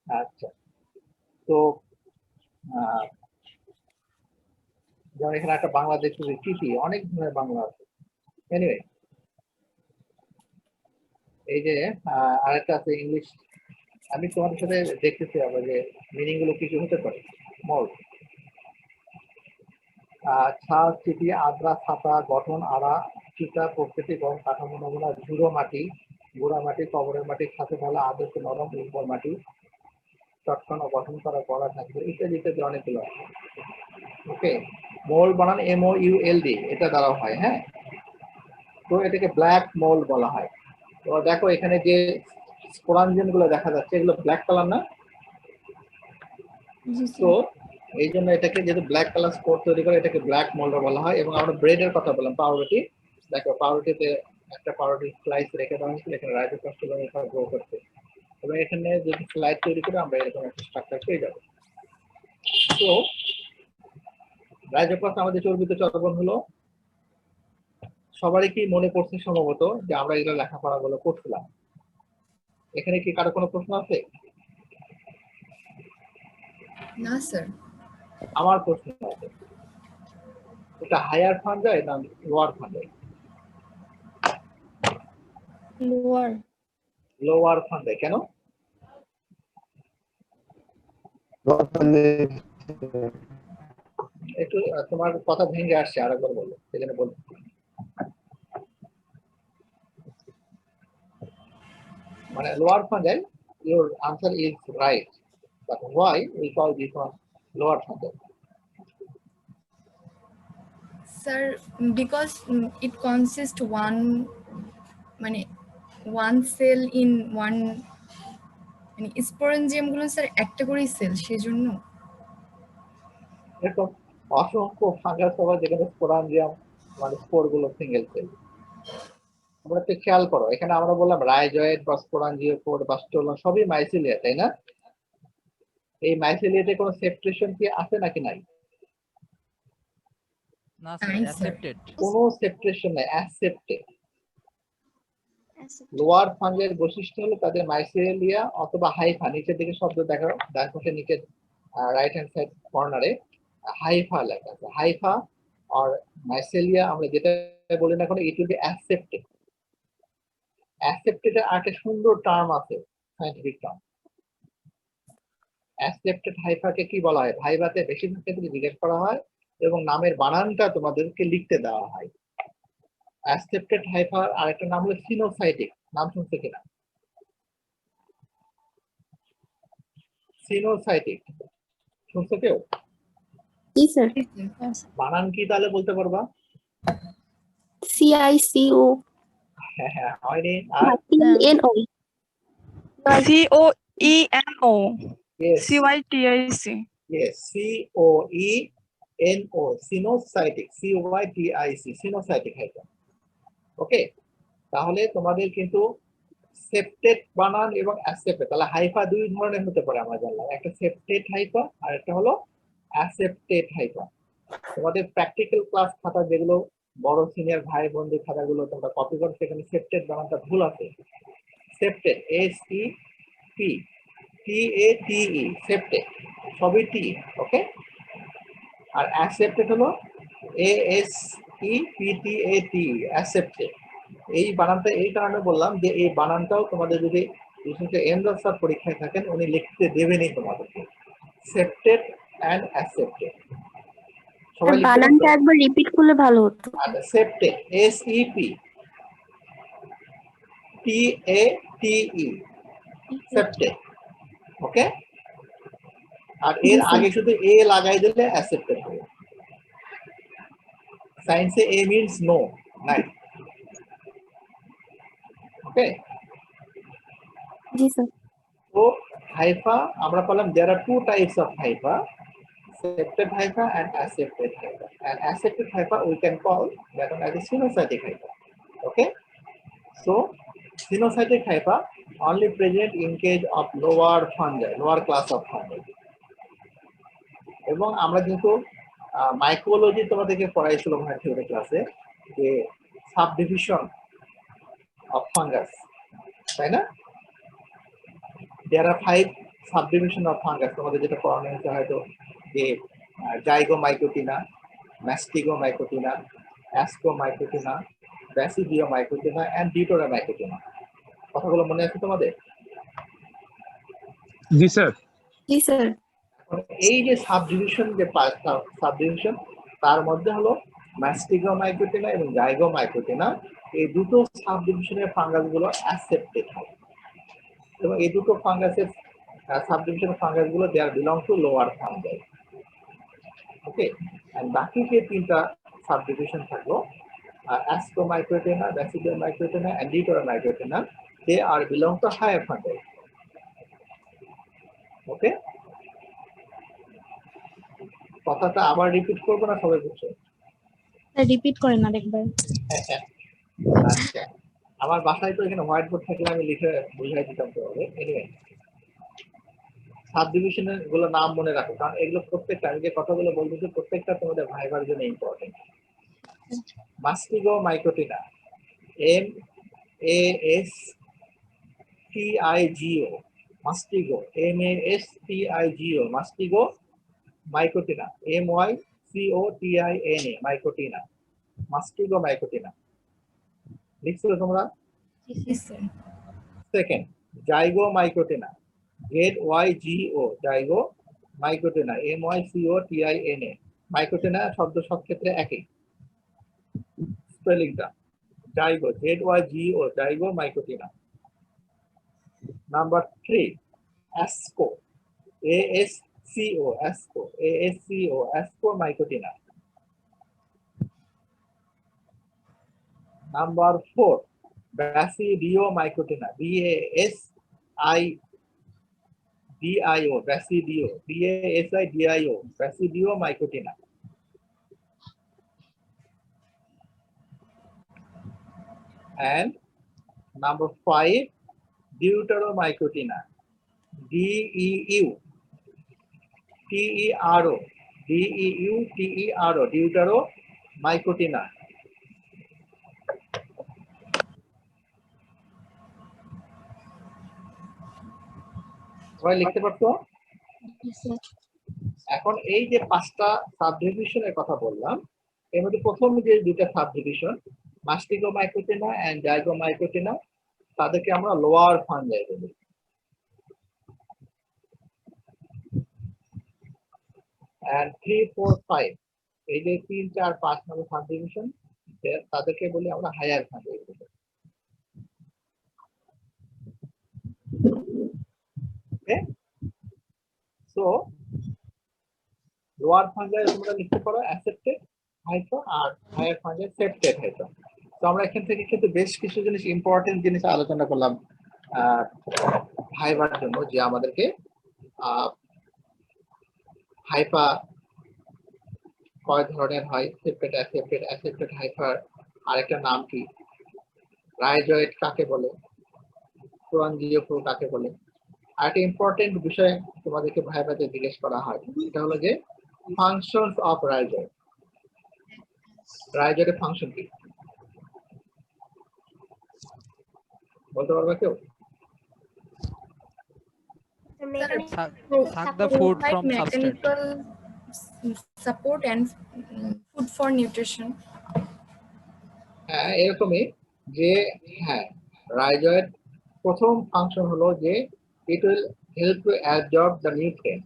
[SPEAKER 1] আচ্ছা। তো যেমন এখানে একটা বাংলা দেখতেছি চিঠি, অনেক ধরনের বাংলা আছে। এনিওয়ে, এই যে আরেকটা আছে ইংলিশ, আমি তোমাদের সাথে দেখতেছি আবার যে মিনিং গুলো কিছু হতে পারে। মল, ছাদ, চিঠি, আদ্রা, ছাতা, গঠন, আড়া, চিতা, প্রকৃতি, গরম কাঠামো, নমুনা, ঝুড়ো মাটি, গুঁড়া মাটি, কবরের মাটির সাথে ঢালা, আদর্শ নরম উর্বর মাটি, চটকানো, গঠন করা, গড়া থাকবে, ইত্যাদি ইত্যাদি অনেকগুলো আছে। ওকে, মোল্ড বানান MOULD, এটা দ্বারা হয়। হ্যাঁ, তো এটাকে ব্ল্যাক মোল্ড বলা হয়। তো দেখো এখানে যে স্পোরাঞ্জিয়াম গুলো দেখা যাচ্ছে এগুলো ব্ল্যাক কালার না? তো এই জন্য এটাকে যেহেতু ব্ল্যাক কালার স্পোর তৈরি করে এটাকে ব্ল্যাক মোল্ড বলা হয়। এবং আমরা ব্রেডের কথা বললাম, পাউরুটি, দেখো পাউরুটিতে একটা পাউরুটি স্লাইস রেখে দেওয়া হয়েছিল, এখানে রাইজোপাস গ্রো করতে, এবং এখানে যদি স্লাইড তৈরি করে আমরা এরকম একটা স্ট্রাকচার পেয়ে যাবো। তো রাইজোপাস আমাদের চর্বিত চর্বণ হলো, সবারই কি মনে পড়ছে সম্ভবত যে আমরা এগুলো লেখাপড়া গুলো করছিলাম। এখানে কি কারো কোনো প্রশ্ন আছে?
[SPEAKER 4] না স্যার।
[SPEAKER 1] আমার প্রশ্ন আছে, এটা হায়ার ফান্ডাই না লোয়ার ফান্ডাই?
[SPEAKER 6] লোয়ার।
[SPEAKER 1] লোয়ার ফান্ডাই, কেন? একটু তোমার কথা ভেঙে আসছে, আরেকবার বলো, সেজন্য বলছি। মানে lower ফান্ডাই, your answer is right, but why we call this one lower fundal?
[SPEAKER 4] Sir, because it consists মানে one cell in one, মানে স্পোরেঞ্জিয়াম গুলো স্যার একটা করেই সেল, সেজন্য।
[SPEAKER 1] এরকম অসংখ্য ফাঙ্গাস হবে যেখানে স্পোরাঞ্জিয়াম মানে স্পোর গুলো সিঙ্গেল সেল। তোমরা একটু খেয়াল করো, এখানে আমরা বললাম রাইজয়েড বা স্পোরাঞ্জিওপোর বা স্টোলন সবই মাইসিলিয়া, তাই না? এই মাইসিলিয়াতে কোনো সেপারেশন কি আছে নাকি নাই?
[SPEAKER 8] না স্যার, অ্যাসেপ্টেড।
[SPEAKER 1] কোনো সেপারেশন নাই, অ্যাসেপ্টেড। লোয়ার ফাঙ্গের বৈশিষ্ট্য হলো তাদের মাইসিলিয়া অথবা হাইফা, নিচের দিকে শব্দ দেখাও, ডান পাশে নিচের রাইট হ্যান্ড সাইড কর্নারে হাইফা লেখা আছে। হাইফা আর মাইসেলিয়া আমরা যেটা বলি না কোনো, ইট উইল বি অ্যাসেপ্টেড। অ্যাসেপ্টেড এর একটা সুন্দর টার্ম আছে, সায়েন্টিফিক টার্ম। অ্যাসেপ্টেড হাইফাকে কি বলা হয়? ভাইভাতে বেশিরভাগ ক্ষেত্রে জিজ্ঞেস করা হয় এবং নামের বানানটা তোমাদেরকে লিখতে দেওয়া হয়। অ্যাসেপ্টেড হাইফার আরেকটা নাম হলো সিনোসাইটিক, নাম শুনছে কিনা? সিনোসাইটিক শুনছো কেউ?
[SPEAKER 7] জি স্যার।
[SPEAKER 1] বানান কি তাহলে বলতে পারবা?
[SPEAKER 7] CICO
[SPEAKER 1] হ্যাঁ হ্যাঁ, হয়নি। আর
[SPEAKER 7] TNO
[SPEAKER 11] COENO
[SPEAKER 1] yes
[SPEAKER 11] CYTIC
[SPEAKER 1] yes COENO coenocytic CYTIC coenocytic hypha. Okay, তাহলে তোমাদের কিন্তু সেপ্টেড বানান এবং অ্যাসেপ্টেড, তাহলে হাইফা দুই ধরনের হতে পারে আমরা জানলাম, একটা সেপ্টেড হাইফা আর একটা হলো অ্যাসেপ্টেড হাইফা। তোমাদের প্র্যাকটিক্যাল ক্লাস খাতা যেগুলো বড় সিনিয়র ভাই বোনদের খাতাগুলো তোমরা কপি করো, সেখানে সেপ্টেড বানানটা ভুল আছে। সেপ্টেড SEPTATE সেপ্টেড, সবই টি। ওকে, আর অ্যাসেপ্টেড হলো ASEPTATE অ্যাসেপ্টেড। এই বানানটা এই কারণে বললাম যে এই বানানটাও তোমাদের যদি বিশেষ করে এমদাদ স্যার পরীক্ষায় থাকেন উনি লিখতে দেবেনই তোমাদেরকে, সেপ্টেড অ্যান্ড অ্যাসেপ্টেড। সবাই লিখতে
[SPEAKER 7] বানানটা
[SPEAKER 1] পারছো?
[SPEAKER 7] একবার রিপিট করলে ভালো হতো।
[SPEAKER 1] আচ্ছা, সেপ্টেড SEPTATE সেপ্টেড। ওকে, আর এর আগে শুধু এ লাগাই দিলে অ্যাসেপ্টেড হবে। সায়েন্সে এ মিন্স নো, নাই। ওকে,
[SPEAKER 7] জি স্যার।
[SPEAKER 1] তো হাইফা আমরা বললাম there are two types of hypha, septed hypha and asepted hypha. And asepted hypha we can call that one as a sinusoidal hypha. Okay, so sinusoidal hypha only present in case of lower fungi, lower class of fungi. এবং আমরা কিন্তু মাইক্রোলজি তোমাদেরকে পড়াইছিল theory ক্লাসে যে sub division of fungus, তাই না? There are 5 subdivision of fungus. তোমাদের যেটা পড়ানো হয়েছে হয়তো যে জাইগোমাইকোটিনা, ম্যাস্টিগোমাইকোটিনা, অ্যাসকোমাইকোটিনা, ব্যাসিডিওমাইকোটিনা এন্ড ডিউটেরামাইকোটিনা। কথাগুলো মনে আছে তোমাদের?
[SPEAKER 10] জি স্যার।
[SPEAKER 7] জি স্যার।
[SPEAKER 1] এই যে সাবডিভিশন, যে সাবডিভিশন তার মধ্যে হলো ম্যাস্টিগোমাইকোটিনা এবং জাইগোমাইকোটিনা, এই দুটো সাবডিভিশনের ফাঙ্গাস গুলো অ্যাসেপ্টেড হয় এবং এই দুটো ফাঙ্গাসের সাবডিভিশন ফাঙ্গাস গুলো they are belong to lower fungi. Okay, and বাকি যে তিনটা সাবডিভিশন থাকলো ascomycotina, basidiomycotina and deuteromycotina, they are belong to higher fungi. Okay, কথাটা আবার রিপিট করবো না, সবাই বুঝছো?
[SPEAKER 7] রিপিট করেন আরেকবার।
[SPEAKER 1] আচ্ছা, আমার বাসায় তো এখানে হোয়াইট বোর্ড থাকলে আমি লিখে বুঝাই দিতাম তোমাদের। এনিওয়ে, সাবডিভিশনের গুলো নাম মনে রাখো, কারণ এগুলো প্রত্যেকটা আমি যে কথাগুলো বলতেছি প্রত্যেকটা তোমাদের ভাইবার জন্য important. Mastigomycotina, MASTIGO, mastigo, MASTIGO, mastigo mycotina, MYCOTINA, mycotina, mastigomycotina. লিখছো তোমরা? Second, zygomycotina, ZYGO, zygomycotina, MYCOTINA, mycotina শব্দ সব ক্ষেত্রে একই স্পেলিংটা, zygo, ZYGO, zygomycotina. Number 3, asco, ASCO, ascomycotina. Number 4, Basidiomycotina, BASIDIO, Basidiomycotina. And number 5, Deuteromycotina, DEU, Deuteromycotina. সবাই লিখতে পারছো? এখন এই যে 5টা সাবডিভিশনের কথা বললাম, এর মধ্যে প্রথম যে দুটো সাবডিভিশন মাস্টিগোমাইকোটিনা এন্ড জাইগোমাইকোটিনা, তাদেরকে আমরা লোয়ার ফাঙ্গাই বলি। এন্ড 3, 4, 5 এই যে 3, 4, 5 নম্বর সাবডিভিশন তাদেরকে বলি আমরা হায়ার ফাঙ্গাই বলি। Okay, so লোয়ার ফাঙ্গাই তোমরা লিখতে পারো অ্যাসেপ্টেড হাইফা, আর হায়ার ফাঙ্গাই সেপ্টেড হাইফা। তো আমরা এখান থেকে কিন্তু বেশ কিছু জিনিস ইম্পর্টেন্ট জিনিস আলোচনা করলাম হাইফার জন্য, যে আমাদেরকে হাইফা কয় ধরনের হয়, সেপ্টেড অ্যাসেপ্টেড, অ্যাসেপ্টেড হাইফার আরেকটা নাম কি, রাইজয়েড কাকে বলে, স্পোরাঞ্জিওফোর কাকে বলে। আর একটা ইম্পর্টেন্ট বিষয় তোমাদেরকে ভাইভাতে জিজ্ঞেস করা হয়, সেটা হলো যে ফাংশনস অফ রাইজয়েড। রাইজয়েডের ফাংশন কি বলতে পারবে কেউ?
[SPEAKER 8] suck the food from substrate.
[SPEAKER 4] Mechanical support and food for nutrition.
[SPEAKER 1] হ্যাঁ এরকমই, যে হ্যাঁ রাইজয়েড প্রথম ফাংশন হলো যে it will help to absorb the nutrient.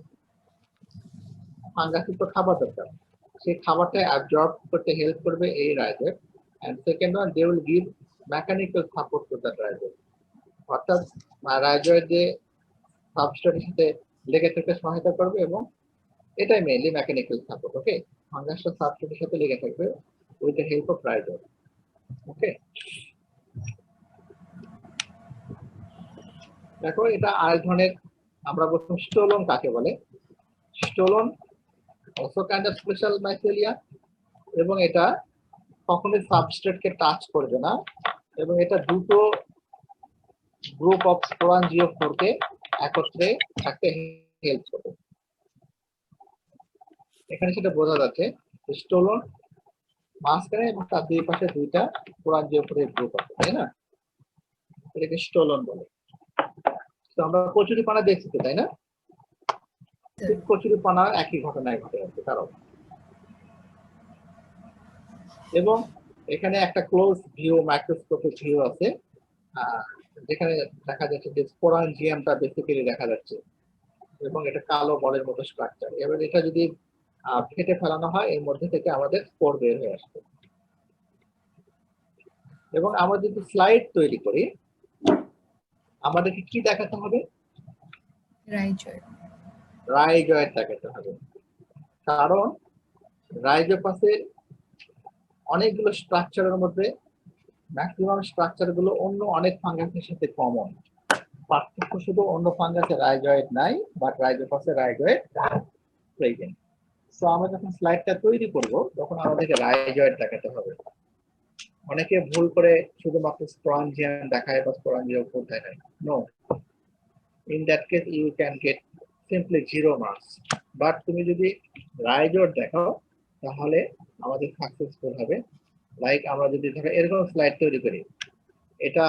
[SPEAKER 1] ফাঙ্গাসের তো খাবার দরকার, সেই খাবারটা অ্যাবজর্ব করতে হেল্প করবে এই rhizoid. And second one, they will give mechanical support to the rhizoid. অর্থাৎ রাইজয়েড যে সাবস্ট্রেটের সাথে লেগে থাকতে সহায়তা করবে, এবং এটাই মেইনলি মেকানিক্যাল সাপোর্ট। ওকে, ফাঙ্গাসটা সাবস্ট্রেটের সাথে লেগে থাকবে with the help of rhizoid. Okay, দেখো এটা আরেক ধরনের, আমরা বলছি স্টোলন কাকে বলে। Stolon also kind of special mycelia, এবং এটা কখনোই সাবস্ট্রেটকে টাচ করবে না, এবং এটা দুটো গ্রুপ অফ স্পোরাঞ্জিওফোরকে একত্রে থাকতে হেল্প করবে। এখানে সেটা বোঝা যাচ্ছে স্টোলন মাঝখানে এবং তার দুই পাশে দুইটা স্পোরাঞ্জিওফোরের গ্রুপ আছে, তাই না? এটাকে স্টোলন বলে। তো আমরা কচুরিপানা দেখছি তো, তাই না? কচুরিপানা একই ঘটনায় ঘটে আছে কারণ, এবং এখানে একটা ক্লোজ ভিউ মাইক্রোস্কোপিক ভিউ আছে, যেখানে দেখা যাচ্ছে যে স্পোরাঞ্জিয়ামটা বেসিক্যালি দেখা যাচ্ছে, এবং এটা কালো বলের মতো স্ট্রাকচার। এবার এটা যদি ফেটে ফেলানো হয়, এর মধ্যে থেকে আমাদের স্পোর বের হয়ে আসবে। এবং আমরা যদি স্লাইড তৈরি করি, আমাদেরকে কি দেখাতে হবে? রাইজয়েড দেখাতে হবে, কারণ রাইজোপাসের অনেকগুলো স্ট্রাকচারের মধ্যে ম্যাক্সিমাম স্ট্রাকচার গুলো অন্য অনেক ফাঙ্গাসের সাথে কমন। পার্থক্য শুধু অন্য ফাঙ্গাসে রাইজয়েড নাই, বাট রাইজোপাসে রাইজয়েড প্রেজেন্ট। সো আমরা যখন স্লাইডটা তৈরি করব, তখন আমাদেরকে রাইজয়েড দেখাতে হবে। অনেকে ভুল করে শুধুমাত্র স্পোরাঞ্জিয়াম দেখায় বা স্পোরাঞ্জিওফোর দেখায়। No, in that case you can get simply 0 marks. But তুমি যদি রাইজয়েড দেখাও, তাহলে আমাদের সাকসেসফুল হবে। লাইক আমরা যদি ধরো এরকম স্লাইড তৈরি করি, এটা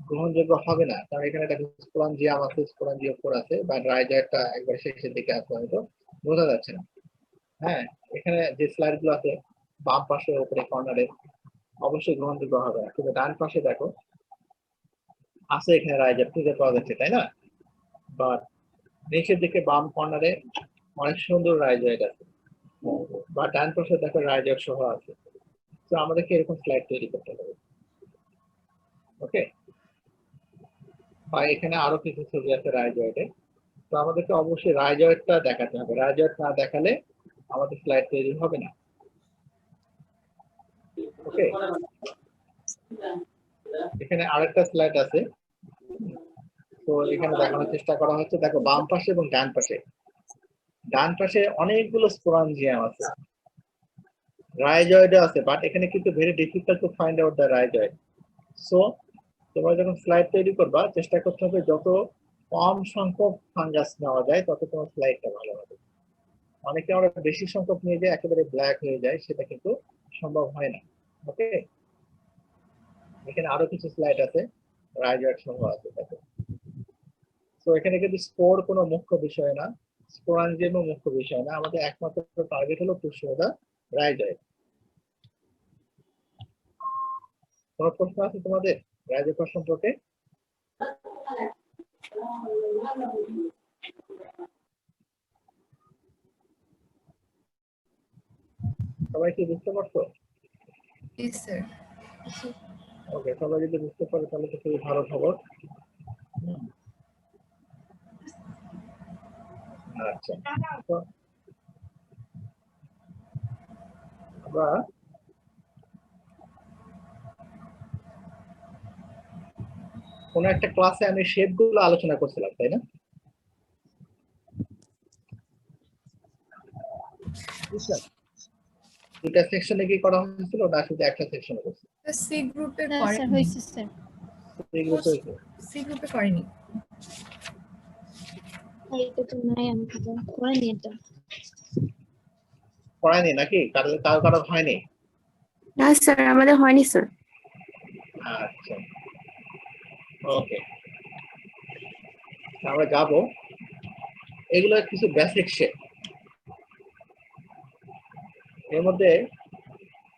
[SPEAKER 1] গ্রহণযোগ্য হবে না, কারণ এখানে একটা স্পোরাঞ্জিয়াম আছে, স্পোরাঞ্জিওফোর আছে, বাট রাইজয়েডটা একবার শেষের দিকে আসলে হয়তো বোঝা যাচ্ছে না। হ্যাঁ, এখানে যে স্লাইড গুলো আছে বাম পাশে উপরে কর্নারে, অবশ্যই গ্রহণযোগ্য হবে না। কিন্তু ডান পাশে দেখো আছে, এখানে রাইজয়েড খুঁজে পাওয়া যাচ্ছে, তাই না? বাট নিচের দিকে বাম কর্নারে অনেক সুন্দর রাইজয়েড আছে, বা ডান পাশে দেখো রাইজয়েড সহ আছে। তো আমাদেরকে এরকম স্লাইড তৈরি করতে হবে। ওকে, বা এখানে আরো কিছু ছবি আছে রাইজয়েডে, তো আমাদেরকে অবশ্যই রাইজয়েডটা দেখাতে হবে। রাইজয়েড না দেখালে আমাদের স্লাইড তৈরি হবে না। ওকে, এখানে আরেকটা স্লাইড আছে, তো এখানে দেখানোর চেষ্টা করা হচ্ছে। দেখো বাম পাশে এবং ডান পাশে, ডান পাশে অনেকগুলো স্পোরাঞ্জিয়াম আছে, রাইজয়েডও আছে, বাট এখানে কিন্তু very difficult to find out the rhizoid. So তোমরা যখন স্লাইড তৈরি করবা, চেষ্টা করতে হবে যত কম সংখ্যক ফাঙ্গাস নেওয়া যায়, তত তোমার স্লাইডটা ভালো হবে। অনেকে আমরা বেশি সংখ্যক নিয়ে যায়, একেবারে ব্ল্যাক হয়ে যায়, সেটা কিন্তু সম্ভব হয় না। ওকে, এখানে আরো কিছু স্লাইড আছে, রাইজয়েড সহ আছে, দেখো। তো এখানে কিন্তু স্পোর কোনো মুখ্য বিষয় না, স্পোরাঞ্জিয়ামও মুখ্য বিষয় না, আমাদের একমাত্র টার্গেট হলো টু শো দা রাইজয়েড। কোনো প্রশ্ন আছে তোমাদের রাইজোপাস সম্পর্কে? সবাই কি বুঝতে পারছো? ওকে, সবাই যদি বুঝতে পারে তাহলে তো খুবই ভালো খবর। আচ্ছা, আমরা কোন একটা ক্লাসে আমি শেপ গুলো আলোচনা করছিলাম, তাই না? বুঝছেন? দুটা সেকশনে কি করা হয়েছিল না শুধু একটা সেকশনে করছি?
[SPEAKER 4] সি গ্রুপে
[SPEAKER 6] না
[SPEAKER 4] করে
[SPEAKER 6] স্যার হয়েছে স্যার।
[SPEAKER 1] এই গ্রুপে হয়েছে?
[SPEAKER 4] সি গ্রুপে করেনি।
[SPEAKER 5] এটা তো নাই আমি তো করিনি এটা।
[SPEAKER 1] পড়ায়নি নাকি? কারো হয়নি?
[SPEAKER 7] না স্যার আমাদের হয়নি স্যার।
[SPEAKER 1] আচ্ছা, ওকে, আমরা যাবো। এগুলো কিছু বেসিক শেপ। এর মধ্যে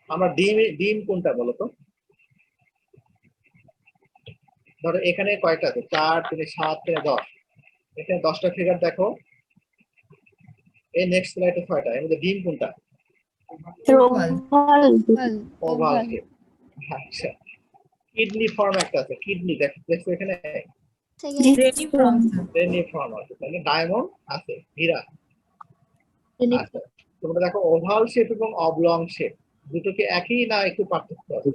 [SPEAKER 1] আমরা ডিম কোনটা বলো তো? ধরো এখানে কয়টা আছে? 4 3 7 3 10। এখানে 10টা ফিগার দেখো। এই নেক্সট স্লাইডে কয়টা? এর মধ্যে ডিম কোনটা? Oval shape. আচ্ছা, কিডনি ফর্ম একটা আছে। কিডনি দেখো এখানে রেনি ফর্ম আছে, তাহলে ডায়মন্ড আছে, হীরা। আচ্ছা, তোমরা দেখো ওভাল শেপ এবং অবলং শেপ দুটো কি একই না একটু পার্থক্য আছে?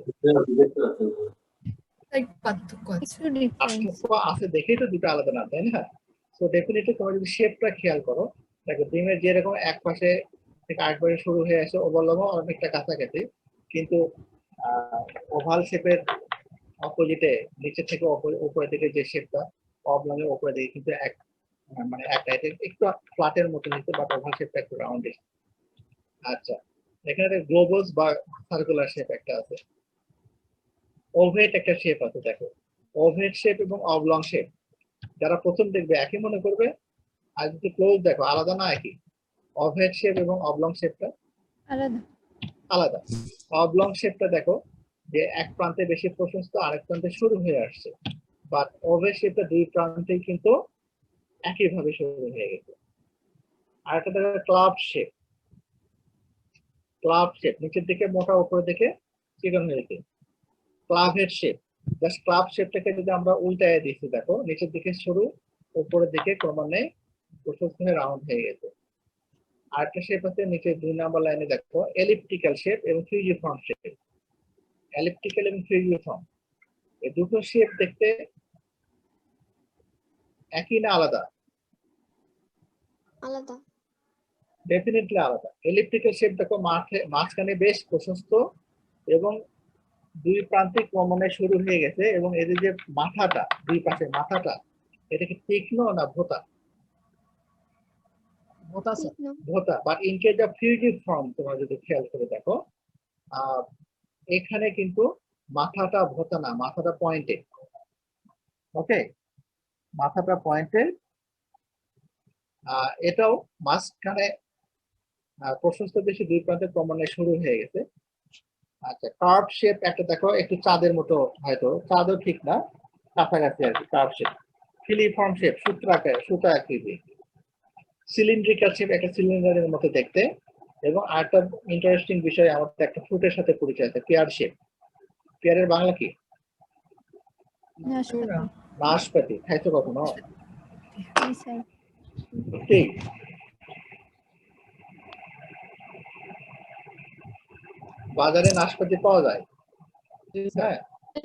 [SPEAKER 4] পার্থক্য আছে।
[SPEAKER 1] পার্থক্য আছে দেখেই তো দুটো আলাদা না, তাই না? সো ডেফিনেটলি তোমরা যদি শেপটা খেয়াল করো, দেখো ডিমের যেরকম এক পাশে থেকে আরেক পাশে শুরু হয়ে আসে ওভালও অনেকটা কাছাকাছি, কিন্তু ওভাল শেপের অপোজিটে নিচে থেকে উপরের দিকে যে শেপটা, অবলং এর উপরের দিকে কিন্তু এক মানে একটা একটু ফ্ল্যাটের মতো নিতে, বাট ওভাল শেপটা একটু রাউন্ড। আচ্ছা, এখানে গ্লোবাস বা সার্কুলার শেপ একটা আছে। ওভেট একটা শেপ আছে, দেখো ওভেট শেপ এবং অবলং শেপ যারা প্রথম দেখবে একই মনে করবে, আর যদি ক্লোজ দেখো আলাদা না একই। ওভেট শেপ এবং অবলং শেপটা
[SPEAKER 6] আলাদা।
[SPEAKER 1] আলাদা। অবলং শেপটা দেখো যে এক প্রান্তে বেশি প্রশস্ত, আরেক প্রান্তে শুরু হয়ে আসছে, বাট ওভেট শেপটা দুই প্রান্তেই কিন্তু একইভাবে শুরু হয়ে গেছে। আর একটা দেখো ক্লাব শেপ। ক্লাব শেপ নিচের দিকে মোটা, উপরের দিকে চিকন হয়েছে। ক্লাভের শেপ, জাস্ট ক্লাব শেপটাকে যদি আমরা উল্টায় দিচ্ছি, দেখো নিচের দিকে শুরু, উপরের দিকে ক্রমান্বয়ে প্রশস্ত হয়ে রাউন্ড হয়ে গেছে। আরেকটা শেপ আছে নিচে 2 নাম্বার লাইনে, দেখো এলিপ্টিক্যাল শেপ এবং ফিউজিফর্ম শেপ। এলিপ্টিক্যাল এবং ফিউজিফর্ম এই দুটো শেপ দেখতে একই না আলাদা?
[SPEAKER 5] আলাদা।
[SPEAKER 1] ডেফিনেটলি আলাদা। এলিপ্টিক্যাল শেপ দেখো মাঝখানে বেশ প্রশস্ত এবং দুই প্রান্তে ক্রমান্বয়ে শুরু হয়ে গেছে, এবং এদের যে মাথাটা, দুই পাশে মাথাটা, এটা কি তীক্ষ্ণ না ভোঁতা? ভোঁতা। বাট ইন কেস অফ ফিউজিফর্ম তোমরা যদি খেয়াল করে দেখো, এখানে কিন্তু মাথাটা ভোঁতা না, মাথাটা পয়েন্টে। ওকে, মাথাটা পয়েন্টে। এটাও মাঝখানে প্রশস্ত বেশি, দুই প্রান্তে ক্রমান্বয়ে শুরু হয়ে গেছে। আচ্ছা, কার্ভ শেপ একটা দেখো, একটু চাঁদের মতো, হয়তো চাঁদও ঠিক না, কাছাকাছি আর কি। Curve shape. ফিলিফর্ম শেপ, সুতা আকৃতি। সিলিন্ড্রিক্যাল শেপ, একটা সিলিন্ডারের মতো দেখতে। এবং আরেকটা ইন্টারেস্টিং বিষয়, আমাদের একটা ফ্রুটের সাথে পরিচয় আছে, পেয়ার শেপ। পেয়ারের বাংলা কি? নাশপাতি। খাইছো কখনো? ঠিক। বাজারে নাশপাতি পাওয়া যায়, হ্যাঁ।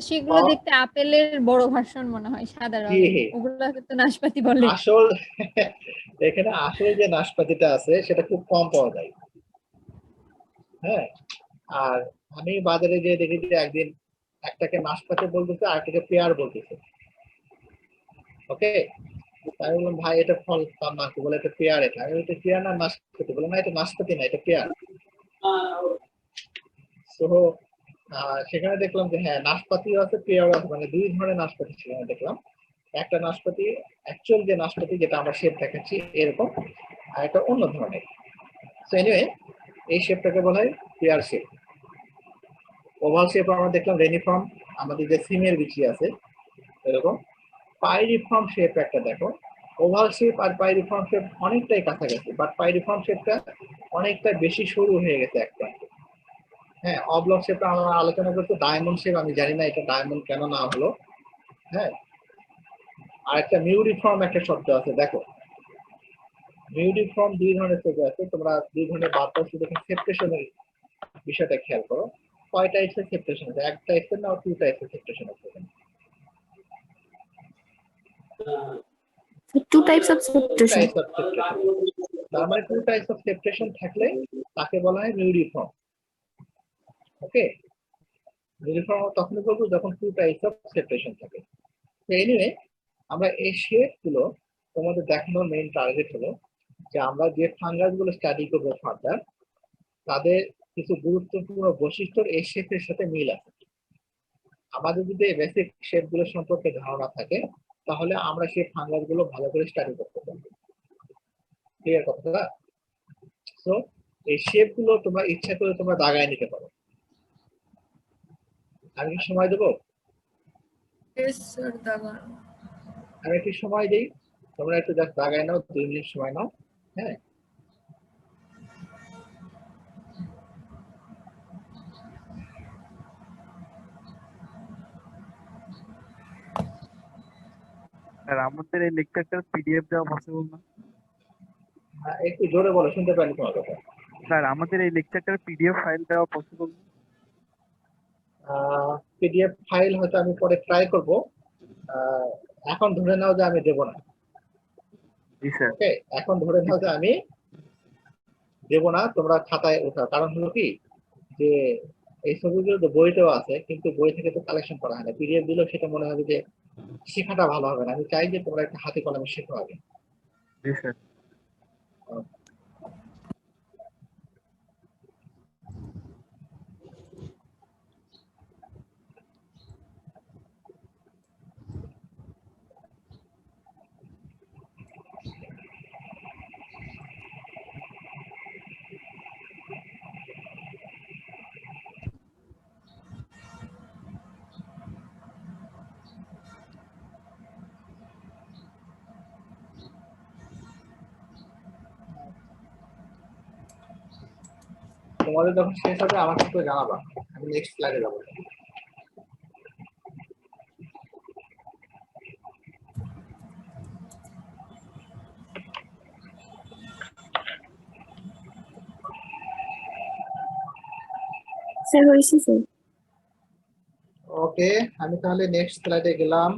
[SPEAKER 6] সেগুলো দেখতে আপেলের বড় ভার্সন মনে হয়, সাদা রঙের, ওগুলোকে তো নাশপাতি বলে।
[SPEAKER 1] আসল এখানে আসলে যে নাশপাতিটা আছে সেটা খুব কম পাওয়া যায়, হ্যাঁ। আর আমি বাজারে গিয়ে দেখি যে একদিন একটাকে নাশপাতি বলতেছে, আরেকটাকে পেয়ার বলতেছে। ওকে, আমি বললাম ভাই এটা ফল না, বলে এটা পেয়ার। এটা আমি বলতে পেয়ার না নাশপাতি, বলে না এটা নাশপাতি না, এটা পেয়ার। তো সেখানে দেখলাম যে হ্যাঁ, নাশপাতিও আছে, পেয়ারও আছে, মানে দুই ধরনের নাশপাতি সেখানে দেখলাম। একটা নাশপাতি অ্যাকচুয়াল যে নাশপাতি যেটা আমরা শেপ দেখাচ্ছি এরকম, আর একটা অন্য ধরনের। সো এনিওয়ে, এই শেপটাকে বলা হয় পেয়ার শেপ। ওভাল শেপ আমরা দেখলাম রেনিফর্ম, আমাদের যে সিমের বিচি আছে এরকম। পাইরিফর্ম শেপ একটা দেখো। ওভাল শেপ আর পাইরিফর্ম শেপ অনেকটাই কাছাকাছি, বাট পাইরিফর্ম শেপটা অনেকটা বেশি সরু হয়ে গেছে একটা। হ্যাঁ, অবলক শেপটা আমরা আলোচনা করতে, ডায়মন্ড শেপ আমি জানি না এটা ডায়মন্ড কেন না হলো, হ্যাঁ। আর একটা মিউরিফর্ম একটা শব্দ আছে, দেখো মিউরিফর্ম দুই ধরনের শব্দ আছে, তোমরা দুই ধরনের বার্তা শুধু সেপারেশনের বিষয়টা খেয়াল করো, কয় টাইপসের সেপারেশন আছে? এক টাইপসের না টু টাইপসের সেপারেশন আছে?
[SPEAKER 7] Two types of
[SPEAKER 1] two
[SPEAKER 7] separation.
[SPEAKER 1] Types of separation. তার মানে টু টাইপস অফ সেপারেশন থাকলে তাকে বলা হয় নিউরিফর্ম। ওকে, নিউরিফর্ম তখনই বলবো যখন টু টাইপস অফ সেপারেশন থাকে। তো এনিওয়ে, আমরা এই শেপ গুলো তোমাদের দেখানোর মেইন টার্গেট হলো যে আমরা যে ফাঙ্গাস গুলো স্টাডি করবো ফার্দার, তাদের কিছু গুরুত্বপূর্ণ বৈশিষ্ট্য এই শেপের সাথে মিল আছে। আমাদের যদি এই বেসিক শেপ গুলো সম্পর্কে ধারণা থাকে, তাহলে আমরা সেই ফাঙ্গাস গুলো ভালো করে স্টাডি করতে পারবো। ক্লিয়ার কথা? সো এই শেপ গুলো তোমরা ইচ্ছা করে তোমরা দাগায় নিতে পারো। আমি কি সময় দেবো?
[SPEAKER 4] Yes, sir, Dagan.
[SPEAKER 1] আমি একটু সময় দিই, তোমরা একটু জাস্ট দাগায় নাও, 2 মিনিট সময় নাও। হ্যাঁ,
[SPEAKER 10] স্যার আমাদের এই লেকচারটার পিডিএফ দেওয়া পসিবল না?
[SPEAKER 1] একটু জোরে বলো, শুনতে পাইনি তোমার কথা।
[SPEAKER 10] স্যার আমাদের এই লেকচারটার পিডিএফ ফাইল দেওয়া পসিবল না?
[SPEAKER 1] পিডিএফ ফাইল হয়তো আমি পরে ট্রাই করব। এখন ধরে নাও যে আমি দেব না।
[SPEAKER 10] জি স্যার।
[SPEAKER 1] ওকে, এখন ধরে নাও যে আমি দেব না, তোমরা খাতায় ওঠাও। কারণ হলো কি যে এই ছবিগুলো তো বইতেও আছে, কিন্তু বই থেকে তো কালেকশন করা হয় না। পিডিএফ দিলেও সেটা মনে হবে যে শেখাটা ভালো হবে না। আমি চাই যে তোমরা একটা হাতে কলমে শেখো আগে।
[SPEAKER 10] জি স্যার।
[SPEAKER 1] তোমাদের যখন শেষ হবে আমাকে একটু জানাবা, আমি নেক্সট স্লাইডে যাবো।
[SPEAKER 7] Sir, হয়েছে স্যার।
[SPEAKER 1] ওকে, আমি তাহলে নেক্সট স্লাইডে গেলাম।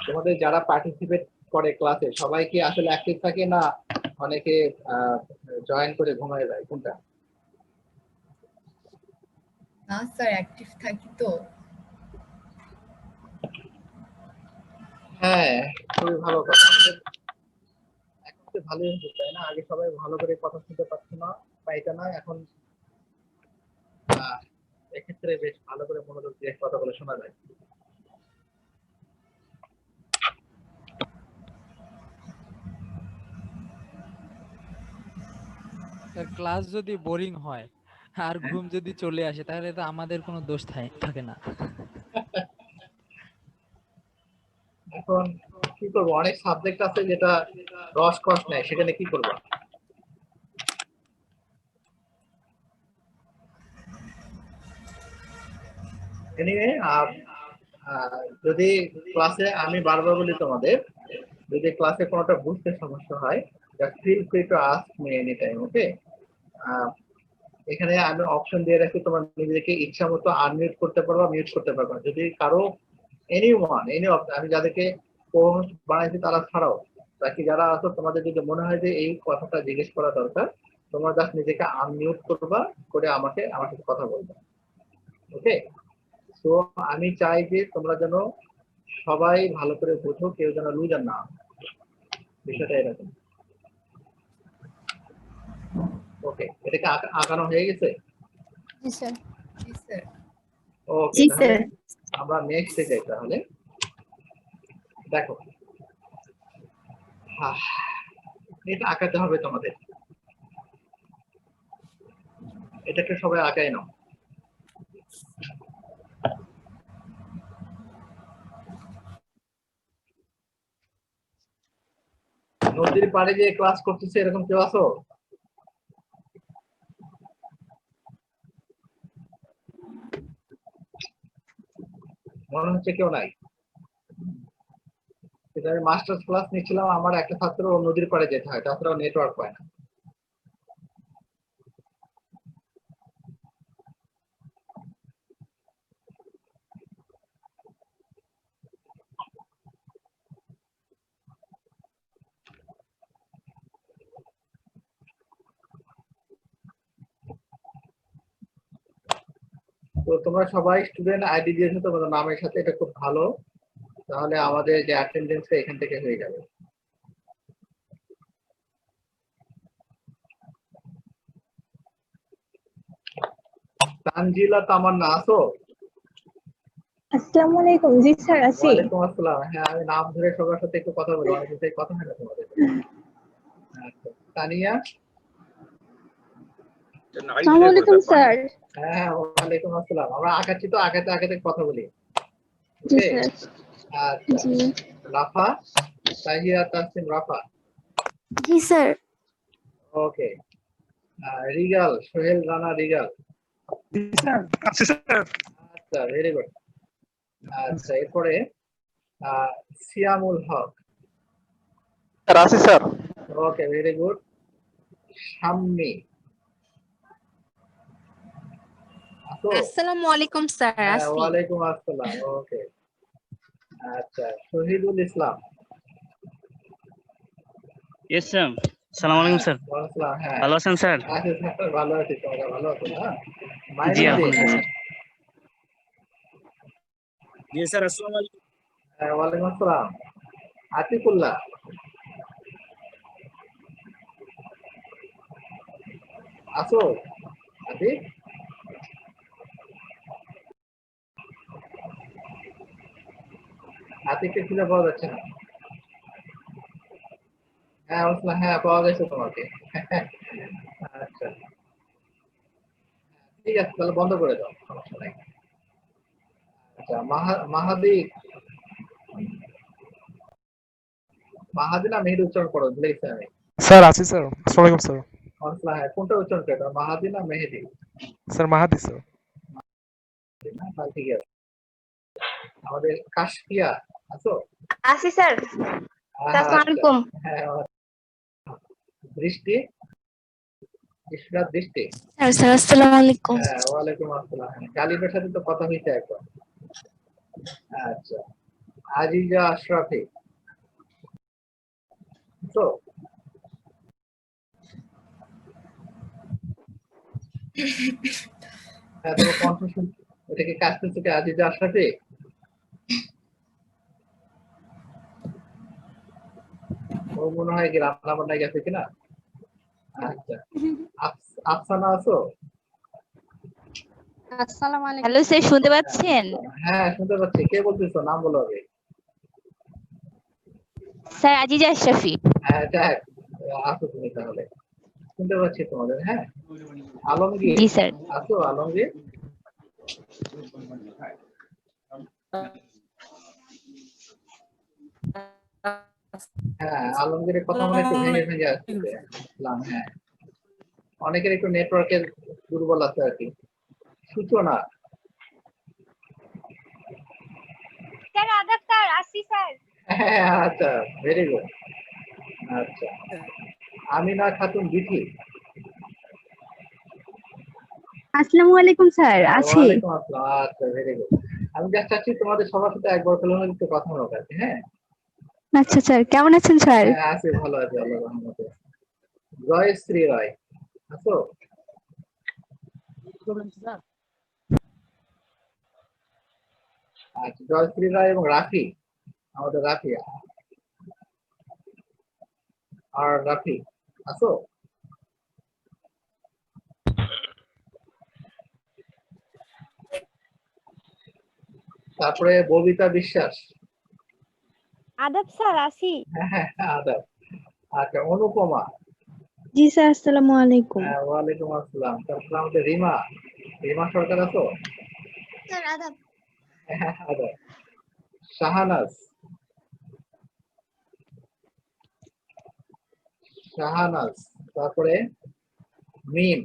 [SPEAKER 1] তোমাদের যারা পার্টিসিপেট করে ক্লাসে সবাই কি আসলে অ্যাক্টিভ থাকে, না অনেকে জয়েন করে ঘুমিয়ে যায়, কোনটা?
[SPEAKER 4] না স্যার, অ্যাক্টিভ থাকি তো।
[SPEAKER 1] হ্যাঁ, খুবই ভালো কথা। এখন তো ভালোই হচ্ছে, তাই না? আগে সবাই ভালো করে কথা শুনতে পারতো না, পাইতো না। এখন এক্ষেত্রে বেশ ভালো করে মনোযোগ দিয়ে কথাগুলো শোনা যায়।
[SPEAKER 8] ক্লাস যদি বোরিং হয় আর ঘুম যদি চলে আসে, তাহলে তো আমাদের কোনো দোষ থাকে না।
[SPEAKER 1] এখন কি করবো, অনেক সাবজেক্ট আছে যেটা রস কস নেই, সেখানে কি করবো? এনিওয়ে, যদি ক্লাসে আমি বারবার বলি তোমাদের, যদি ক্লাসে কোনোটা বুঝতে সমস্যা হয়, just feel free to ask me any time. Okay, এখানে আমি অপশন দিয়ে রাখি, তোমার নিজেকে ইচ্ছা মতো আনমিউট করতে পারবা, মিউট করতে পারবা। যদি কারো আমি যাদেরকে পোস্ট বানাইছি তারা ছাড়াও বাকি যারা আছো, তোমাদের যদি মনে হয় যে এই কথাটা জিজ্ঞেস করা দরকার, তোমরা জাস্ট নিজেকে আনমিউট করবা, করে আমার সাথে কথা বলবা। ওকে, তো আমি চাই যে তোমরা যেন সবাই ভালো করে বোঝো, কেউ যেন লুজার না হয়। বিষয়টা এরকম। ওকে, এটাকে আঁকানো হয়ে গেছে?
[SPEAKER 6] জি স্যার।
[SPEAKER 4] জি স্যার।
[SPEAKER 1] ওকে,
[SPEAKER 7] জি
[SPEAKER 1] তাহলে
[SPEAKER 7] স্যার।
[SPEAKER 1] আমরা নেক্সটে যাই। তাহলে দেখো, এটা আঁকাতে হবে তোমাদের। এটাকে সবাই আঁকায় নাও। নদীর পাড়ে যে ক্লাস করতেছে এরকম কেউ আছো? মনে হচ্ছে কেউ নাই। আমি মাস্টার্স ক্লাস নিচ্ছিলাম, আমার একটা ছাত্র নদীর পাড়ে যেতে হয়, তাছাড়াও নেটওয়ার্ক পায় না। তো তোমরা সবাই স্টুডেন্ট আইডি দিয়েছো তোমাদের নামের সাথে, এটা খুব ভালো। তাহলে আমাদের যে অ্যাটেন্ডেন্সটা এখান থেকে হয়ে যাবে। তানজিলা তামান্না আছো?
[SPEAKER 12] আসসালামু আলাইকুম। জি স্যার আছি।
[SPEAKER 1] ওয়ালাইকুম আসসালাম। হ্যাঁ, আমি নাম ধরে সবার সাথে একটু কথা বলি, অনেক দিন থেকে কথা হয় না তোমাদের। আচ্ছা, তানিয়া?
[SPEAKER 12] আসসালামু আলাইকুম স্যার।
[SPEAKER 1] হ্যাঁ, ওয়ালাইকুম আসসালাম। আমরা আগাচ্ছি তো, আগাতে আগাতে কথা বলি।
[SPEAKER 12] জি
[SPEAKER 1] ওকে?
[SPEAKER 12] স্যার।
[SPEAKER 1] আচ্ছা।
[SPEAKER 12] জি।
[SPEAKER 1] রাফা? তাহিয়া তাসনিম রাফা।
[SPEAKER 12] জি স্যার।
[SPEAKER 1] ওকে। রিগাল, সোহেল রানা রিগাল।
[SPEAKER 10] জি স্যার। আছি স্যার।
[SPEAKER 1] আচ্ছা, ভেরি গুড। আচ্ছা, এরপরে সিয়ামুল হক।
[SPEAKER 10] স্যার আছি sir.
[SPEAKER 1] Okay, very good. Shammi.
[SPEAKER 13] আসসালামু আলাইকুম স্যার।
[SPEAKER 1] হ্যাঁ,
[SPEAKER 13] আসি।
[SPEAKER 1] ওয়ালাইকুম আসসালাম। ওকে। আচ্ছা, শহীদুল ইসলাম।
[SPEAKER 14] Yes sir. আসসালামু আলাইকুম স্যার।
[SPEAKER 1] ওয়ালাইকুম আসসালাম। হ্যাঁ,
[SPEAKER 14] ভালো আছেন স্যার?
[SPEAKER 1] আছি স্যার, ভালো আছি। তোমরা ভালো আছো না?
[SPEAKER 14] জি
[SPEAKER 1] মাইনুদ্দিন।
[SPEAKER 14] আলহামদুলিল্লাহ স্যার। জি স্যার আসসালামু আলাইকুম।
[SPEAKER 1] হ্যাঁ, ওয়ালাইকুম আসসালাম। আতিকুল্লাহ। আছো আতিক? আতিককে খুঁজে পাওয়া যাচ্ছে না। হ্যাঁ, আসলাম। হ্যাঁ, পাওয়া গেছে তোমাকে। আচ্ছা, ঠিক আছে, তাহলে বন্ধ করে দাও, সমস্যা নাই। আচ্ছা, মাহাদি। মাহাদি না মেহেদি উচ্চারণ করো, ভুলে গেছি আমি।
[SPEAKER 15] স্যার আছি স্যার। আসসালামু আলাইকুম স্যার।
[SPEAKER 1] আসলাম। হ্যাঁ, কোনটা উচ্চারণ করে দাও, মাহাদি না মেহেদি?
[SPEAKER 15] স্যার মাহাদি স্যার।
[SPEAKER 1] না, তাহলে ঠিক আছে। আমাদের কাশফিয়া আছো?
[SPEAKER 12] আছি স্যার। আসসালামু আলাইকুম।
[SPEAKER 1] হ্যাঁ, দৃষ্টি? ইশরাত দৃষ্টি।
[SPEAKER 12] স্যার আসসালামু আলাইকুম।
[SPEAKER 1] হ্যাঁ, ওয়ালাইকুম আসসালাম। গালিবের সাথে তো কথা হয়েছে একবার। আচ্ছা, আজিজা আশরাফি। তো হ্যাঁ, তোমার কণ্ঠ শুন, এটা কি কাজ করছে কি আজিজা আশরাফি? ও মনে হয় কি রান্না বান্নায় গেছে কিনা। আচ্ছা, আফসানা আছো?
[SPEAKER 13] আসসালামু আলাইকুম। হ্যালো স্যার, শুনতে পাচ্ছেন?
[SPEAKER 1] হ্যাঁ, শুনতে পাচ্ছি। কে বলতেছো? নাম বলো আগে।
[SPEAKER 13] স্যার আজিজা আশরাফি।
[SPEAKER 1] হ্যাঁ, যাক, আছো তুমি তাহলে। শুনতে পাচ্ছি তোমাদের। হ্যাঁ, আলমগীর।
[SPEAKER 13] জি স্যার।
[SPEAKER 1] আছো আলমগীর? হ্যাঁ, আলমগীরের কথা মনে একটু ভেঙে ভেঙে আসছে। হ্যাঁ, অনেকের একটু নেটওয়ার্কের দুর্বল আছে আর কি। সূচনা।
[SPEAKER 12] স্যার আদাব স্যার। আসি স্যার।
[SPEAKER 1] হ্যাঁ, আচ্ছা, ভেরি গুড। আচ্ছা, আমিনা খাতুন বিথি।
[SPEAKER 12] আসসালামু আলাইকুম স্যার। আছি।
[SPEAKER 1] ওয়ালাইকুম আসসালাম। আচ্ছা, ভেরি গুড। আমি জাস্ট চাচ্ছি তোমাদের সবার সাথে একবার হলেও একটু কথা হোক আর কি। হ্যাঁ।
[SPEAKER 12] আচ্ছা স্যার, কেমন আছেন স্যার?
[SPEAKER 1] হ্যাঁ, আছি, ভালো আছি, আল্লাহর রহমতে। জয়শ্রী রায় আছো? আচ্ছা, জয়শ্রী রায় এবং রাফি, আমাদের রাফি আর রাফি আছো? তারপরে ববিতা বিশ্বাস।
[SPEAKER 12] আদাব স্যার। আসি।
[SPEAKER 1] হ্যাঁ, আদাব। আচ্ছা, অনুপমা।
[SPEAKER 12] জি স্যার। আসসালামু আলাইকুম।
[SPEAKER 1] হ্যাঁ, ওয়ালাইকুম আসসালাম। তারপরে আমাদের রিমা। রিমা সরকার আছো?
[SPEAKER 12] স্যার আদাব।
[SPEAKER 1] হ্যাঁ, আদাব। শাহানাজ। শাহানাজ, তারপরে মিম।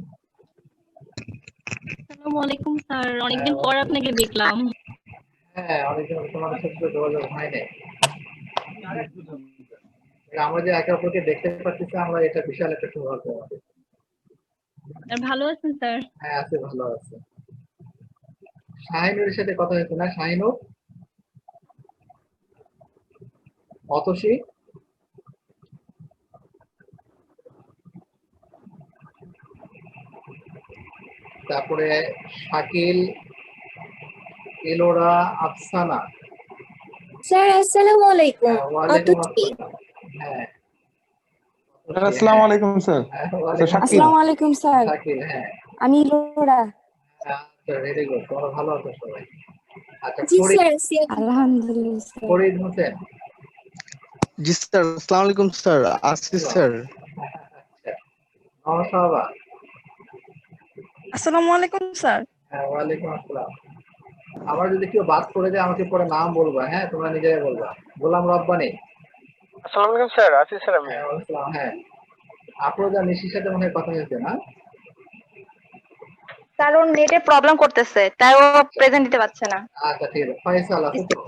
[SPEAKER 7] আসসালামু আলাইকুম স্যার, অনেকদিন পর আপনাকে দেখলাম।
[SPEAKER 1] হ্যাঁ, অনেকদিন তোমাদের সাথে তো যোগাযোগ হয় নাই। আমরা যে একে অপরকে দেখতে পাচ্ছি, আমরা এটা বিশাল একটা সৌভাগ্য আমাদের।
[SPEAKER 7] আর ভালো আছেন স্যার?
[SPEAKER 1] হ্যাঁ, আছে, ভালো আছে। শাহিনুরের সাথে কথা হয়েছে না? শাহিনুর, অতসী, তারপরে শাকিল, এলোরা, আফসানা।
[SPEAKER 12] স্যার আসসালামু আলাইকুম।
[SPEAKER 1] ওয়ালাইকুম আসসালাম। হ্যাঁ,
[SPEAKER 16] আসসালামু আলাইকুম স্যার।
[SPEAKER 12] আসসালামু আলাইকুম স্যার।
[SPEAKER 1] শাকিল, হ্যাঁ।
[SPEAKER 12] আমি লোরা।
[SPEAKER 1] আচ্ছা, ভেরি গুড। তোমরা ভালো আছো সবাই? আচ্ছা,
[SPEAKER 12] জি
[SPEAKER 1] ফরিদ,
[SPEAKER 12] স্যার, আলহামদুলিল্লাহ স্যার।
[SPEAKER 1] ফরিদ হোসেন।
[SPEAKER 17] জি স্যার, আসসালামু আলাইকুম স্যার। আসিফ স্যার।
[SPEAKER 1] নওশাবা।
[SPEAKER 11] আসসালামু আলাইকুম স্যার।
[SPEAKER 1] হ্যাঁ, ওয়ালাইকুম আসসালাম। আবার যদি কেউ বাদ পড়ে যায় আমাকে পরে নাম বলবা, হ্যাঁ, তোমরা নিজেরাই বলবা। গোলাম রব্বানী।
[SPEAKER 10] আসসালামু আলাইকুম স্যার, আসিফ স্যার আমি।
[SPEAKER 1] হ্যাঁ, আফরোজা নিশির সাথে মনে হয় কথা হয়েছে না?
[SPEAKER 12] স্যার ওর নেটে প্রবলেম করতেছে, তাই ও প্রেজেন্ট দিতে পারছে না।
[SPEAKER 1] আচ্ছা, ঠিক আছে। ফয়সাল আছে তো?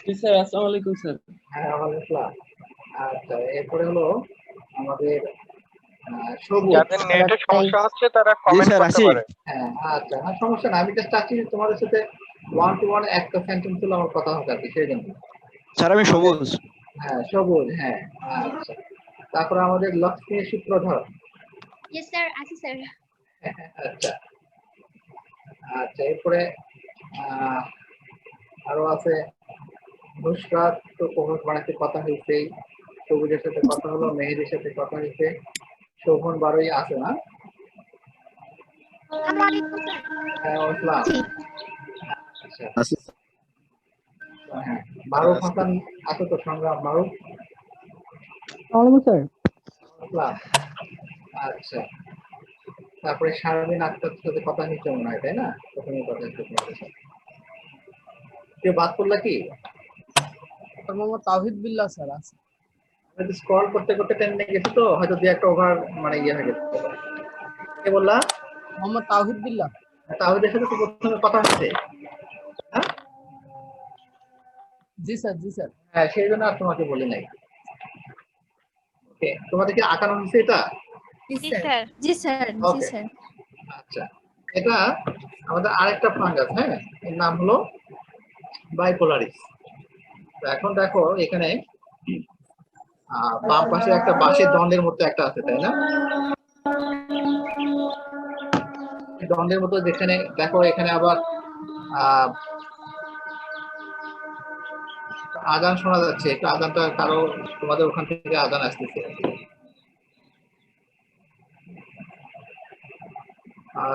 [SPEAKER 18] জি স্যার, আসসালামু আলাইকুম স্যার।
[SPEAKER 1] হ্যাঁ, ওয়ালাইকুম আসসালাম। আচ্ছা, এরপরে হলো আমাদের সবুজ।
[SPEAKER 10] যাদের নেটের সমস্যা হচ্ছে তারা কমেন্ট করতে পারে।
[SPEAKER 1] হ্যাঁ, আচ্ছা, না সমস্যা না। আমি জাস্ট চাচ্ছি তোমাদের সাথে ওয়ান টু ওয়ান একটা সেন্টেন্স হলো আমার কথা হবে আর কি, সেই জন্য।
[SPEAKER 17] স্যার আমি সবুজ।
[SPEAKER 1] হ্যাঁ, সবুজ, হ্যাঁ। আচ্ছা, তারপরে আমাদের লক্ষ্মী সূত্রধর।
[SPEAKER 5] ইয়েস স্যার, আছি স্যার।
[SPEAKER 1] আচ্ছা, আচ্ছা, এরপরে আরো আছে নুসরাত, তো কোমর বানাতে কথা হয়েছে, সবুজের সাথে কথা হলো, মেহেদির সাথে কথা হয়েছে, শোভন বারোই আছে না? হ্যাঁ, আসসালাম। আচ্ছা, হ্যাঁ, মারুফ হাসান আছে তো? সংগ্রাম, মারুফ।
[SPEAKER 18] ওয়ালাইকুম স্যার।
[SPEAKER 1] আসসালাম। আচ্ছা, তারপরে শারমিন আক্তার সাথে কথা হয়েছে মনে হয়, তাই না? প্রথমে কথা হচ্ছে তোমাদের সাথে। কেউ বাদ করলা কি?
[SPEAKER 3] মোহাম্মদ তাওহিদ বিল্লাহ স্যার আছে।
[SPEAKER 1] আমি স্ক্রল করতে করতে টেনে গেছি তো, হয়তো দুই একটা ওভার মানে ইয়ে হয়ে গেছে। কে বললা?
[SPEAKER 3] মোহাম্মদ তাওহিদ বিল্লাহ।
[SPEAKER 1] তাওহিদের সাথে তো প্রথমে কথা হচ্ছে। হ্যাঁ,
[SPEAKER 3] জি স্যার, জি স্যার।
[SPEAKER 1] হ্যাঁ, সেই জন্য আর তোমাকে বলি নাই। ওকে, তোমাদের কি আঁকানো হচ্ছে এটা?
[SPEAKER 12] জি স্যার, জি স্যার, জি
[SPEAKER 1] ওকে,
[SPEAKER 12] স্যার।
[SPEAKER 1] আচ্ছা, এটা আমাদের আরেকটা ফাঙ্গাস, হ্যাঁ, এর নাম হলো বাইপোলারিস। তো এখন দেখো এখানে বাম পাশে একটা বাঁশের দণ্ডের মতো একটা আছে, তাই না? দণ্ডের মতো, যেখানে দেখো এখানে আবার আজান শোনা যাচ্ছে। একটু আজানটা কারো তোমাদের ওখান থেকে আজান আসতেছে।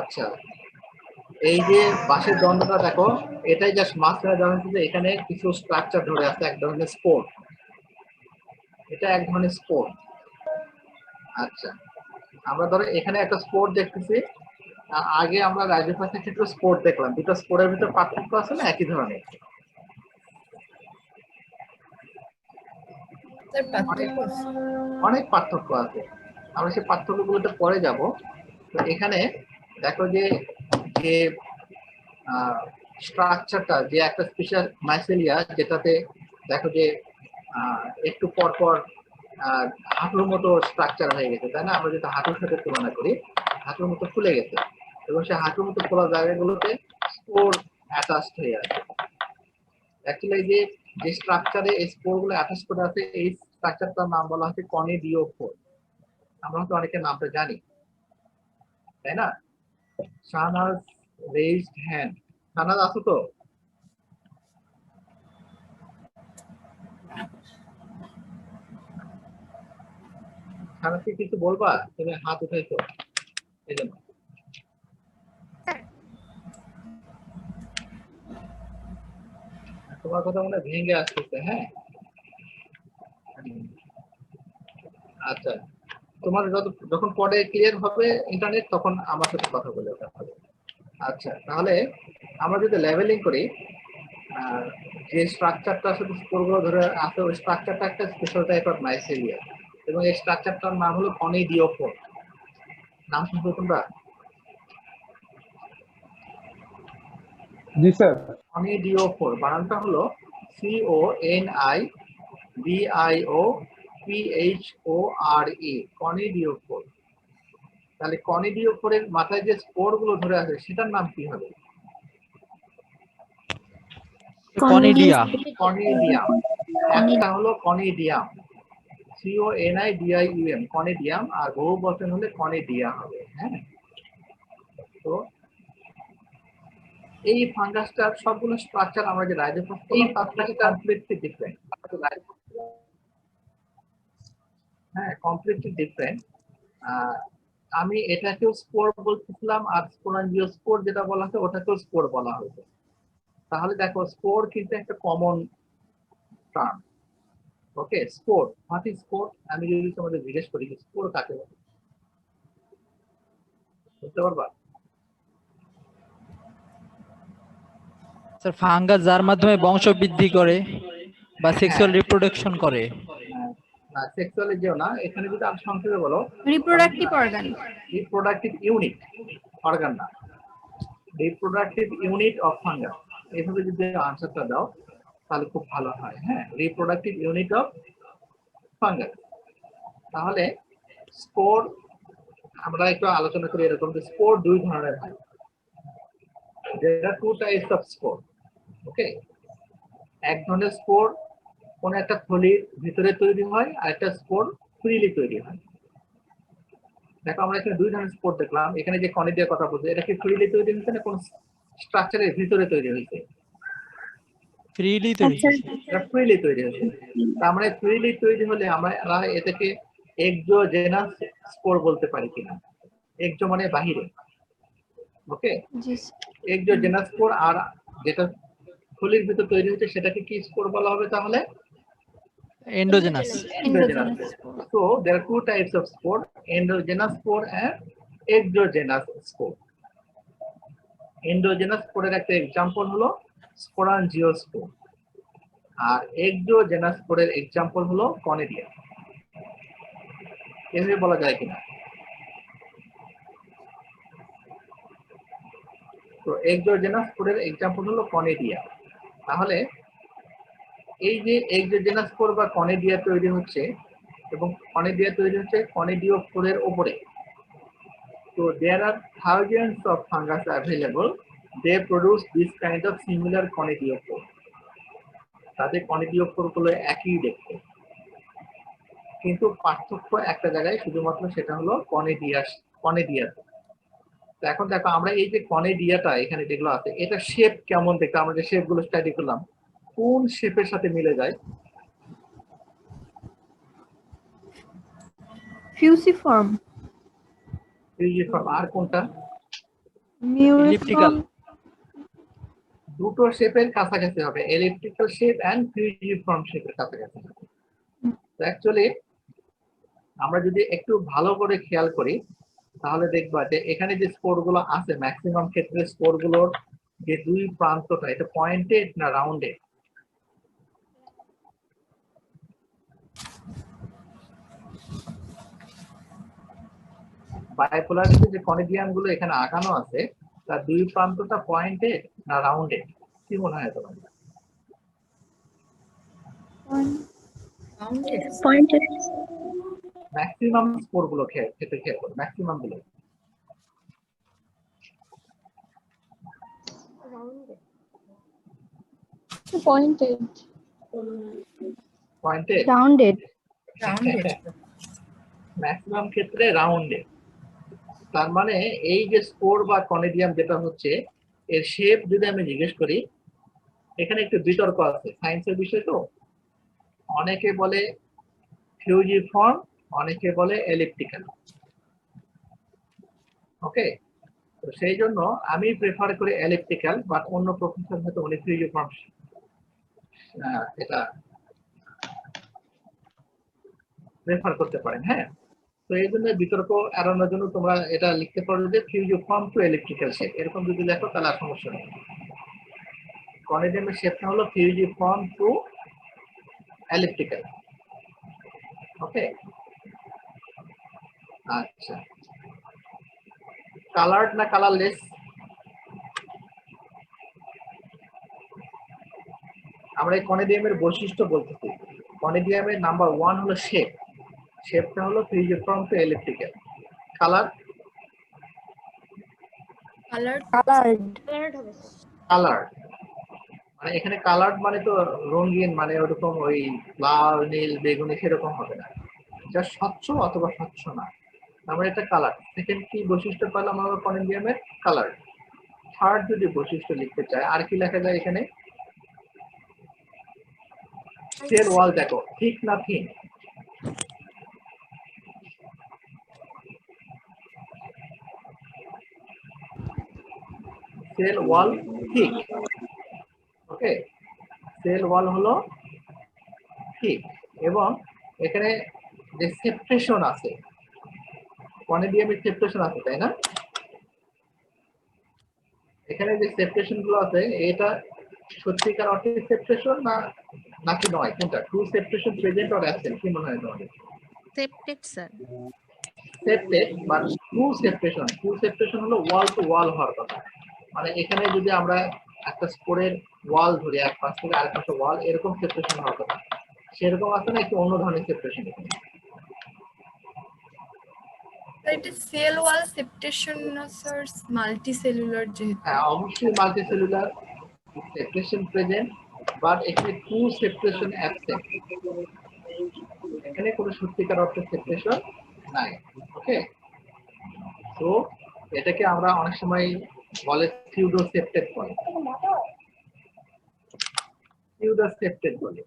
[SPEAKER 1] আচ্ছা, এই যে বাঁশের দণ্ডটা দেখো, এটাই জাস্ট মাঝখানে ধরা হচ্ছে যে এখানে কিছু স্ট্রাকচার ধরে আছে, এক ধরনের স্পোর। এটা এক ধরনের স্পোর। আচ্ছা, আমরা ধরো এখানে একটা স্পোর দেখতেছি। আগে আমরা রাইজোফাইটের ক্ষেত্রে স্পোর দেখলাম, দুটো স্পোরের ভিতরে পার্থক্য আছে না একই ধরনের? অনেক পার্থক্য আছে, আমরা সেই পার্থক্যগুলোতে পরে যাব। তো এখানে দেখো যে যে স্ট্রাকচারটা, যে একটা স্পেশাল মাইসেলিয়া, যেটাতে দেখো যে একটু পর পর হাঁটুর মতো স্ট্রাকচার হয়ে গেছে, তাই না? আমরা যেটা হাঁটুর সাথে তুলনা করি, হাঁটুর মতো ফুলে গেছে, এবং সেই হাঁটুর মতো খোলা জায়গাগুলোতে স্পোর অ্যাটাচড হয়ে আছে। অ্যাকচুয়ালি যে স্ট্রাকচারে এই স্পোরগুলো অ্যাটাচ করে আছে, এই স্ট্রাকচারটার নাম বলা হচ্ছে কনিডিওফোর। আমরা হয়তো অনেকের নামটা জানি, তাই না? Shahnaz raised hand. শাহনাজ আছো তো? শাহনাজকে কিছু বলবা? তুমি হাত উঠাইছো এই জন্য। তোমার কথা মনে ভেঙে আসতেছে। হ্যাঁ, আচ্ছা, তোমার যখন পরে ক্লিয়ার হবে ইন্টারনেট, তখন আমার সাথে কথা বলে হবে। আচ্ছা, তাহলে আমরা যদি লেভেলিং করি, যে স্ট্রাকচারটা শুধু স্পোরগুলো ধরে আছে, ওই স্ট্রাকচারটা একটা স্পেশাল টাইপ অফ মাইসেলিয়া। তো এবং এই স্ট্রাকচারটার নাম হলো কনিডিওফোর। নাম শুনছো তোমরা?
[SPEAKER 16] জি স্যার।
[SPEAKER 1] কনিডিওফোর বানানটা হলো CONIDIOPHORE, কনিডিওফোর। তাহলে কনিডিওফোরের মাথায় যে স্পোর গুলো ধরে আছে সেটার নাম কি হবে?
[SPEAKER 8] কনিডিয়া।
[SPEAKER 1] কনিডিয়াম। একটা হলো কনিডিয়াম, CONIDIUM, কনিডিয়াম, আর বহু বচন হলে কনিডিয়া হবে। হ্যাঁ, তো এই ফাঙ্গাসটার সবগুলো স্ট্রাকচার আমরা যে রাইজোফোস্পোর, এই স্ট্রাকচারটা কমপ্লিটলি ডিফারেন্ট। হ্যাঁ, কমপ্লিটলি ডিফারেন্ট। আমি এটাকেও স্পোর বলতেছিলাম, আর স্পোরাঞ্জিওস্পোর যেটা বলা হয় ওটাকেও স্পোর বলা হয়েছে। তাহলে দেখো স্পোর কিন্তু একটা common term. Okay, spore, what is spore? আমি যদি তোমাদের জিজ্ঞেস করি স্পোর কাকে বলে, বুঝতে পারবা?
[SPEAKER 8] স্যার ফাঙ্গাস যার মাধ্যমে বংশ বৃদ্ধি করে বা সেক্সুয়াল রিপ্রোডাকশন করে।
[SPEAKER 1] না, সেক্সুয়ালি যেও না, এখানে যদি আমি সংক্ষেপে বলো
[SPEAKER 4] reproductive organ.
[SPEAKER 1] Reproductive unit, organ না, রিপ্রোডাক্টিভ ইউনিট অফ ফাঙ্গাস। এইভাবে যদি আনসারটা দাও তাহলে খুব ভালো হয়। হ্যাঁ, রিপ্রোডাক্টিভ ইউনিট অফ ফাঙ্গাস। তাহলে স্পোর আমরা একটু আলোচনা করি এরকম যে স্পোর দুই ধরনের হয়। There are two types of spore. ওকে, এক ধরনের স্পোর কোন একটা থলির ভিতরে তৈরি হয়, আর একটা স্পোর ফ্রিলি তৈরি হয়। দেখো আমরা এখানে দুই ধরনের স্পোর দেখলাম। এখানে যে কনিডিয়ার কথা বলছে, এটা কি ফ্রিলি তৈরি হয়েছে না কোন স্ট্রাকচারের ভিতরে তৈরি হয়েছে?
[SPEAKER 8] ফ্রিলি তৈরি হয়েছে।
[SPEAKER 1] এটা ফ্রিলি তৈরি হয়েছে। তার মানে ফ্রিলি তৈরি হলে আমরা এটাকে এক্সোজেনাস স্পোর বলতে পারি কিনা? এক্সো মানে বাহিরে, ওকে, এক্সোজেনাস স্পোর। আর যেটা থলির ভিতর তৈরি হচ্ছে সেটাকে কি স্পোর বলা হবে তাহলে?
[SPEAKER 8] Endogenous.
[SPEAKER 1] So there are two types of spore, endogenous spore and exogenous spore. Endogenous spore এর একটা एग्जांपल হলো স্পোরাঞ্জিওস্পোর, আর exogenous spore এর एग्जांपल হলো কনিডিয়া। এভাবে বলা যায় কিনা? তো exogenous spore এর एग्जांपल হলো কনিডিয়া। তাহলে এই যে এক্সোজেনাস স্পোর বা কনিডিয়া তৈরি হচ্ছে, এবং কনিডিয়া তৈরি হচ্ছে কনিডিওফোরের উপরে। তো there are thousands of fungus available, they produce this kind of similar conidiophore. তাদের কনিডিওফোর গুলো একই দেখতে, কিন্তু পার্থক্য একটা জায়গায় শুধুমাত্র, সেটা হলো কনিডিয়া। তো এখন দেখো আমরা এই যে কনিডিয়াটা এখানে যেগুলো আছে, এটা শেপ কেমন দেখতে? আমরা যে শেপ গুলো স্টাডি করলাম, কোন শেপের সাথে মিলে যায়?
[SPEAKER 6] ফিউসিফর্ম।
[SPEAKER 1] ফিউজিফর্ম। আর কোনটা?
[SPEAKER 6] মিউরিফর্ম।
[SPEAKER 1] দুটো শেপের কাছাকাছি হবে, এলিপ্টিক্যাল শেপ এন্ড ফিউজিফর্ম শেপের কাছাকাছি হবে। তো অ্যাকচুয়ালি আমরা যদি একটু ভালো করে খেয়াল করি তাহলে দেখবা যে এখানে যে স্পোর গুলো আছে, ম্যাক্সিমাম ক্ষেত্রে স্পোর গুলোর যে দুই প্রান্তটা, এটা পয়েন্টেড না রাউন্ডেড? বায়োপোলারিটি যে কনিডিয়াম গুলো এখানে আঁকানো আছে, তার দুই প্রান্তটা পয়েন্টেড না রাউন্ডেড? কি মনে হয় তোমার?
[SPEAKER 7] পয়েন্টেড।
[SPEAKER 1] ম্যাক্সিমাম স্পোর গুলো খেতে খেয়াল করো, ম্যাক্সিমাম গুলো
[SPEAKER 6] পয়েন্টেড।
[SPEAKER 1] Pointed,
[SPEAKER 6] rounded.
[SPEAKER 1] ম্যাক্সিমাম ক্ষেত্রে রাউন্ডেড। তার মানে এই যে স্পোর বা কনিডিয়াম যেটা হচ্ছে, এর শেপ যদি আমি জিজ্ঞেস করি, এখানে একটু বিতর্ক আছে, সায়েন্সের বিষয় তো। অনেকে বলে ফিউজিফর্ম, অনেকে বলে এলিপ্টিক্যাল। ওকে, তো সেই জন্য আমি প্রেফার করি এলিপ্টিক্যাল, বাট অন্য প্রফেসর হয়তো উনি ফিউজিফর্ম এটা প্রেফার করতে পারেন। হ্যাঁ, তো এই জন্য বিতর্ক এড়ানোর জন্য তোমরা এটা লিখতে পারো যে ফিউজিফর্ম টু ইলেকট্রিক্যাল শেপ, এরকম যদি লেখো তাহলে আর সমস্যা নেই। কনিডিয়ামের শেপটা হলো ফিউজিফর্ম টু ইলেকট্রিক্যাল। ওকে, আচ্ছা, কালার্ড না কালারলেস? আমরা এই কনিডিয়ামের বৈশিষ্ট্য বলতেছি। কনিডিয়ামের নাম্বার 1 হলো শেপ। শেপটা হলো ফ্রিজিফর্ম টু ইলেকট্রিক্যাল। কালার কালার মানে এখানে কালার মানে তো রঙিন, মানে ওরকম ওই লাল নীল বেগুনি সেরকম হবে না, যা স্বচ্ছ অথবা স্বচ্ছ না, আমরা এটা কালার। সেকেন্ড কি বৈশিষ্ট্য পেলাম আমরা কনিডিয়ামের? কালার। থার্ড যদি বৈশিষ্ট্য লিখতে চাই আর কি লেখা যায় এখানে? সেল ওয়াল দেখো ঠিক না থিন? সেল ওয়াল ঠিক। ওকে, সেল ওয়াল হলো ঠিক। এবং এখানে যে সেপারেশন আছে, কনিডিয়ামের সেপারেশন আছে তাই না? এখানে যে সেপারেশন গুলো আছে এটা সত্যিকার অর্থে সেপারেশন না নাকি নয়? কোনটা? True separation, present or absent? কি মনে হয় তোমাদের?
[SPEAKER 13] সেপ্টেড স্যার।
[SPEAKER 1] সেপারেট বা ট্রু সেপারেশন। ট্রু সেপারেশন হলো ওয়াল টু ওয়াল হওয়ার কথা। মানে এখানে যদি আমরা একটা স্কোরের ওয়াল ধরি, এক পাশ থেকে আরেক পাশে ওয়াল, এরকম সেপারেশন হওয়ার কথা, সেরকম আছে না? একটু অন্য ধরনের সেপারেশন এখানে।
[SPEAKER 4] এটা সেল ওয়াল সেপারেশন না স্যার, মাল্টি সেলুলার যেহেতু।
[SPEAKER 1] হ্যাঁ, অবশ্যই multi cellular separation present, but এখানে ট্রু সেপারেশন অ্যাবসেন্ট। এখানে কোনো সত্যিকার অর্থে সেপারেশন নাই। ওকে, তো এটাকে আমরা অনেক সময় বলে সিউডো সেপ্টেড বলে, সিউডো সেপ্টেড বলে,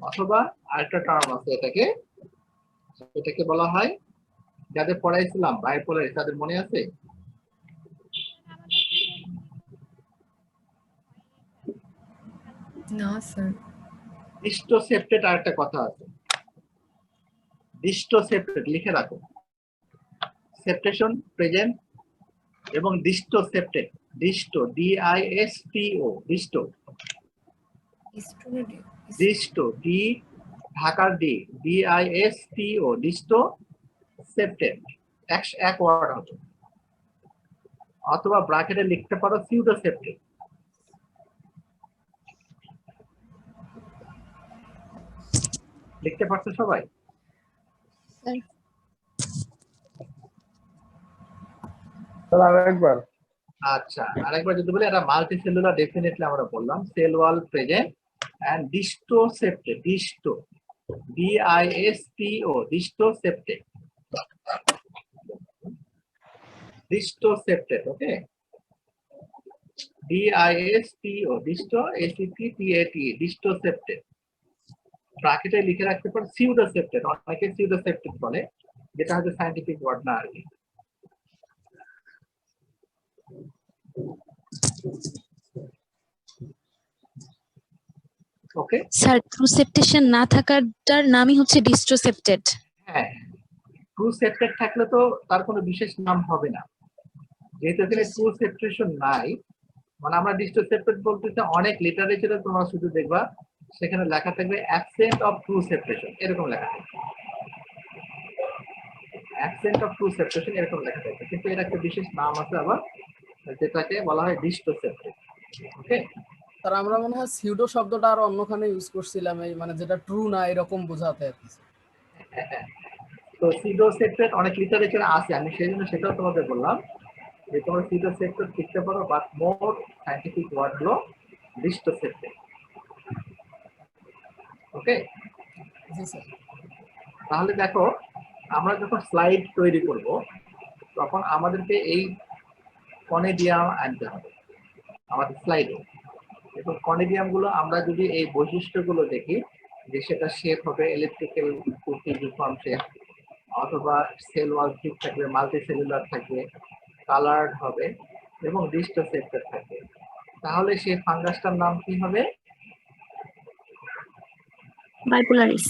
[SPEAKER 1] অথবা আরেকটা টার্ম আছে এটাকে বলা হয়, যাদের পড়াইছিলাম বাইপোলার, তাদের মনে আছে?
[SPEAKER 4] না স্যার।
[SPEAKER 1] ডিস্টো সেপ্টেড আরেকটা কথা আছে, ডিস্টো সেপ্টেড লিখে রাখো। সেপারেশন প্রেজেন্ট এবং ডিস্টো সেপ্টেড। Disto DISTO, ডিস্টো। ডিস্টো ডি ঢাকার ডি, DISTO, ডিস্টো সেপ্টেড। এক ওয়ার্ড হবে, অথবা ব্র্যাকেটে লিখতে পারো সিউডো সেপ্টেড। লিখতে পারছো সবাই?
[SPEAKER 16] আরেকবার।
[SPEAKER 1] আচ্ছা, আরেকবার যদি বলি, এটা মাল্টি সেলুলার ডেফিনেটলি আমরা বললাম, cell wall present and disto septate. Disto DISTO, disto septate. Disto septate. Okay, DISTO, disto SEPTAT, disto septate. ব্র্যাকেটে লিখে রাখতে পারো সিউডো সেপ্টেড। অনেকে সিউডো সেপ্টেড বলে, যেটা হচ্ছে সায়েন্টিফিক ওয়ার্ড না আর কি। ওকে
[SPEAKER 13] স্যার, ট্রু সেপ্টেশন না থাকাটার নামই হচ্ছে ডিস্ট্রোসেপ্টেড।
[SPEAKER 1] হ্যাঁ, ট্রু সেপ্টেড থাকলে তো তার কোনো বিশেষ নাম হবে না, যেহেতু এখানে ট্রু সেপারেশন নাই। মানে আমরা ডিস্টো সেপ্টেড বলতেছি, অনেক লিটারেচারে তোমরা শুধু দেখবা সেখানে লেখা থাকবে অ্যাবসেন্ট অফ ট্রু সেপারেশন, এরকম লেখা থাকবে। অ্যাবসেন্ট অফ ট্রু সেপারেশন এরকম লেখা থাকবে, কিন্তু এর একটা বিশেষ নাম আছে আবার, যেটাকে বলা হয় ডিস্টো সেপ্টেড। ওকে
[SPEAKER 3] স্যার, আমরা মনে হয় সিউডো শব্দটা আর অন্যখানে ইউজ করছিলাম, এই মানে যেটা ট্রু না এরকম বোঝাতে আর কি।
[SPEAKER 1] তো সিউডো সেপ্টেড অনেক লিটারেচারে আছে, আমি সেই জন্য সেটাও তোমাদের বললাম যে তোমরা সিউডো সেপ্টেড শিখতে পারো, বাট মোর সায়েন্টিফিক ওয়ার্ড হলো ডিস্টো সেপ্টেড। ওকে, তাহলে দেখো, আমরা যখন স্লাইড তৈরি করব তখন আমাদেরকে এই কনিডিয়াম আনতে হবে আমাদের স্লাইডে। এবং কনিডিয়াম গুলো আমরা যদি এই বৈশিষ্ট্যগুলো দেখি, যে সেটা শেপ হবে ইলেকট্রিক্যাল ফর্ম শেপ, অথবা সেল ওয়াল ঠিক থাকবে, মাল্টি সেলুলার থাকবে, কালার্ড হবে এবং ডিস্টো সেপ্টেড থাকবে, তাহলে সেই ফাঙ্গাসটার নাম কি হবে?
[SPEAKER 7] বাইপোলারিস।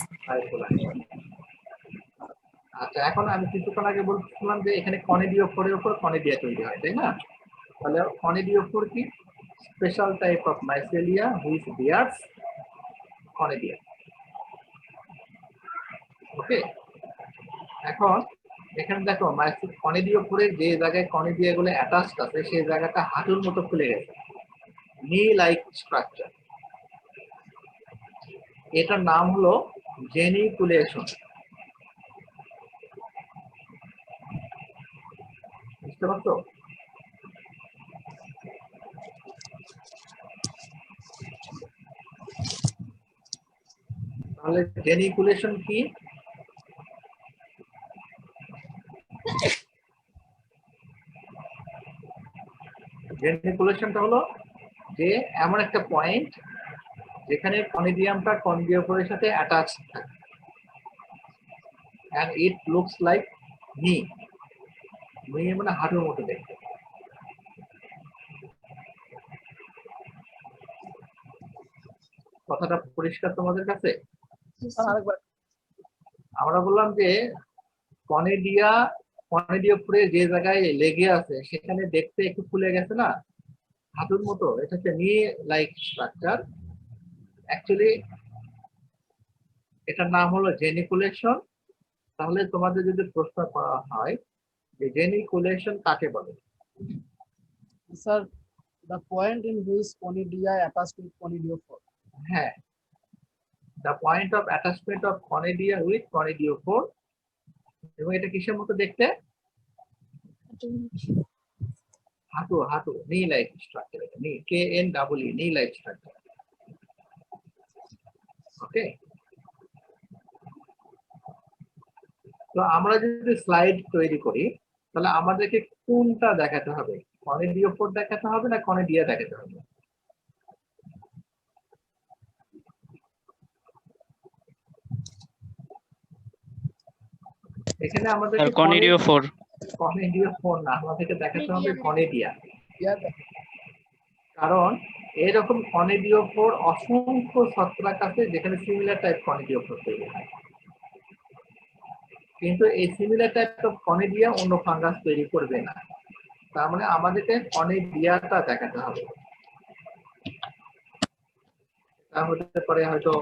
[SPEAKER 1] আচ্ছা, এখন আমি কিছুক্ষণ আগে বলছিলাম যে এখানে কনিডিওফোরের উপর কনিডিয়া তৈরি হয়, তাই না? তাহলে কনিডিওফোর কি? Special type of mycelia which bears conidia. Okay, এখন এখানে দেখো কনিডিওফোরের যে জায়গায় কনিডিয়া গুলো অ্যাটাচড আছে সেই জায়গাটা হাঁটুর মতো খুলে গেছে, নি লাইক স্ট্রাকচার। এটার নাম হলো জেনিকুলেশন। বুঝতে পারছো? তাহলে জেনিকুলেশন কি? জেনিকুলেশনটা হলো যে এমন একটা পয়েন্ট যেখানে কনিডিয়ামটা কনিডিওফোরের সাথে অ্যাটাচ থাকে, and it looks like knee, knee মানে হাঁটুর মতো দেখতে। কথাটা পরিষ্কার তোমাদের কাছে? আমরা বললাম যে কনিডিওফোরে যে জায়গায় লেগে আছে সেখানে দেখতে একটু ফুলে গেছে না, হাঁটুর মতো, এটা হচ্ছে নি লাইক স্ট্রাকচার। অ্যাকচুয়ালি এটার নাম হলো জেনিকুলেশন। তাহলে তোমাদের যদি প্রশ্ন করা হয় যে জেনিকুলেশন কাকে বলে?
[SPEAKER 3] Sir, the point in which conidia attached with conidiophore.
[SPEAKER 1] হ্যাঁ, the point of attachment of conidia with conidiophore। এবং এটা কিসের মতো দেখতে? হাঁটু হাঁটু, নি লাইক স্ট্রাকচার। এটা নি, KNEE, নি লাইক স্ট্রাকচার। ওকে, তো আমরা যদি স্লাইড তৈরি করি তাহলে আমাদেরকে কোনটা দেখাতে হবে? কনিডিওফোর দেখাতে হবে না কনিডিয়া দেখাতে হবে? এখানে আমাদেরকে
[SPEAKER 14] কনিডিওফোর
[SPEAKER 1] না, আমাদেরকে দেখাতে হবে কনিডিয়া। কারণ এরকম কনিডিওফোর অসংখ্য ছত্রাক আছে যেখানে সিমিলার টাইপ কনিডিওফোর তৈরি হয়, কিন্তু এই সিমিলার টাইপ অফ কনিডিয়া অন্য ফাঙ্গাস তৈরি করবে না। তার মানে আমাদেরকে কনিডিয়াটা দেখাতে হবে। তা হতে পারে হয়তো,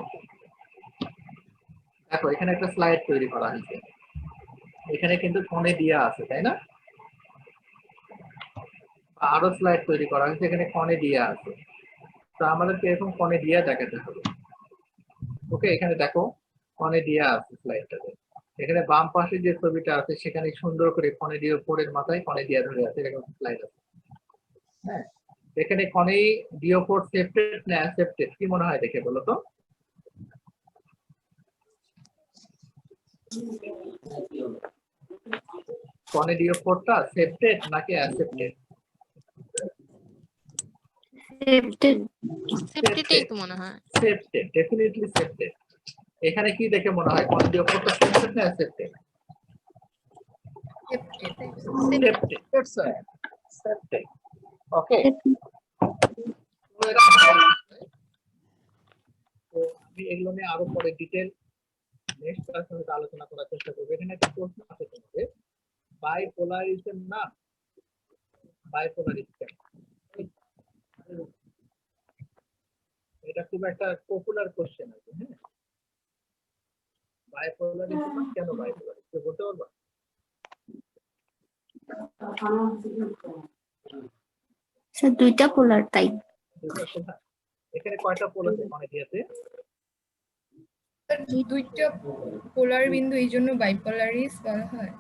[SPEAKER 1] দেখো এখানে একটা স্লাইড তৈরি করা হয়েছে, এখানে কিন্তু কনিডিয়া আছে, তাই না? আরো স্লাইড তৈরি করা হয়েছে, এখানে কনিডিয়া আছে। তো আমাদেরকে এরকম কনিডিয়া দেখাতে হবে। ওকে, এখানে দেখো কনিডিয়া আছে স্লাইডটাতে। এখানে বাম পাশে যে ছবিটা আছে সেখানে সুন্দর করে কনিডিওফোরের মাথায় কনিডিয়া ধরে আছে, এরকম স্লাইড আছে। হ্যাঁ, এখানে কনিডিওফোর সেপ্টেড না অ্যাসেপ্টেড কি মনে হয় দেখে বলো তো? কনিডিওফোরটা সেপ্টেড নাকি অ্যাসেপ্টেড?
[SPEAKER 13] সেপ্টেডই তো মনে হয়।
[SPEAKER 1] সেপ্টেড, ডেফিনেটলি সেপ্টেড। এখানে কি দেখে মনে হয় কনিডিওফোরটা সেপ্টেড না অ্যাসেপ্টেড? সেপ্টেড। ওকে, তো আমি এগুলো নিয়ে আরো পরে ডিটেল নেক্সট ক্লাসে হয়তো আলোচনা করার চেষ্টা করবো। এখানে একটা প্রশ্ন আছে তোমাদের, বাইপোলারিজম না বাইপোলারিজম, এটা খুব একটা পপুলার কোশ্চেন আছে। হ্যাঁ, বাইপোলারিজম কেন বাইপোলারিজম বলতে পারবা?
[SPEAKER 7] স্যার দুইটা পোলার তাই।
[SPEAKER 1] এখানে কয়টা পোল আছে কনিডিয়াতে?
[SPEAKER 4] দুইটা পোলার বিন্দু, এই জন্য বাইপোলারিস বলা হয়।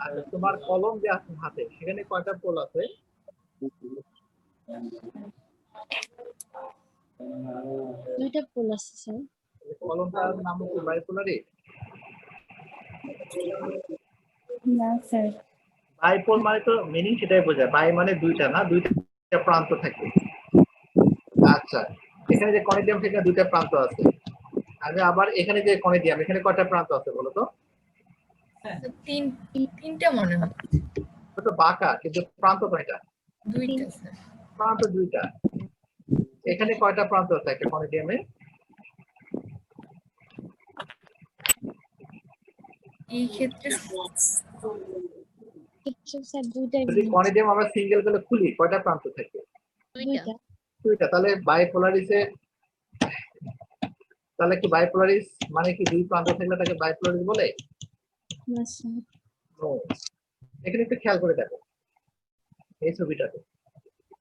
[SPEAKER 1] আচ্ছা, তোমার কলম যে আছে হাতে সেখানে কয়টা পোল আছে?
[SPEAKER 13] দুইটা পোল আছে স্যার।
[SPEAKER 1] কলমটার নাম কি বাইপোলারি?
[SPEAKER 7] না স্যার,
[SPEAKER 1] বাইপোল মানে তো মিনিং সেটাই বোঝায়, বাই মানে দুইটা, না দুইটা প্রান্ত থাকে। আচ্ছা, এখানে যে কনিডিয়াম সেখানে দুইটা প্রান্ত আছে। আমি আবার এখানে যে কনিডিয়াম এখানে কয়টা প্রান্ত আছে বলো তো?
[SPEAKER 4] তিনটা মনে হয়।
[SPEAKER 1] তো বাঁকা, কিন্তু প্রান্ত কয়টা?
[SPEAKER 4] দুইটা স্যার।
[SPEAKER 1] প্রান্ত দুইটা। এখানে কয়টা প্রান্ত আছে একটা কনিডিয়ামে?
[SPEAKER 4] এই ক্ষেত্রে
[SPEAKER 13] স্যার দুইটাই।
[SPEAKER 1] যদি কনিডিয়াম আমরা সিঙ্গেল করে খুলি কয়টা প্রান্ত থাকে?
[SPEAKER 13] দুইটা।
[SPEAKER 1] দুইটা। তাহলে বাইপোলারিসে তাহলে কি বাইপোলারিস মানে কি দুই প্রান্ত থাকলে তাকে বাইপোলারিস বলে? No. এখানে একটু খেয়াল করে দেখো এই ছবিটাতে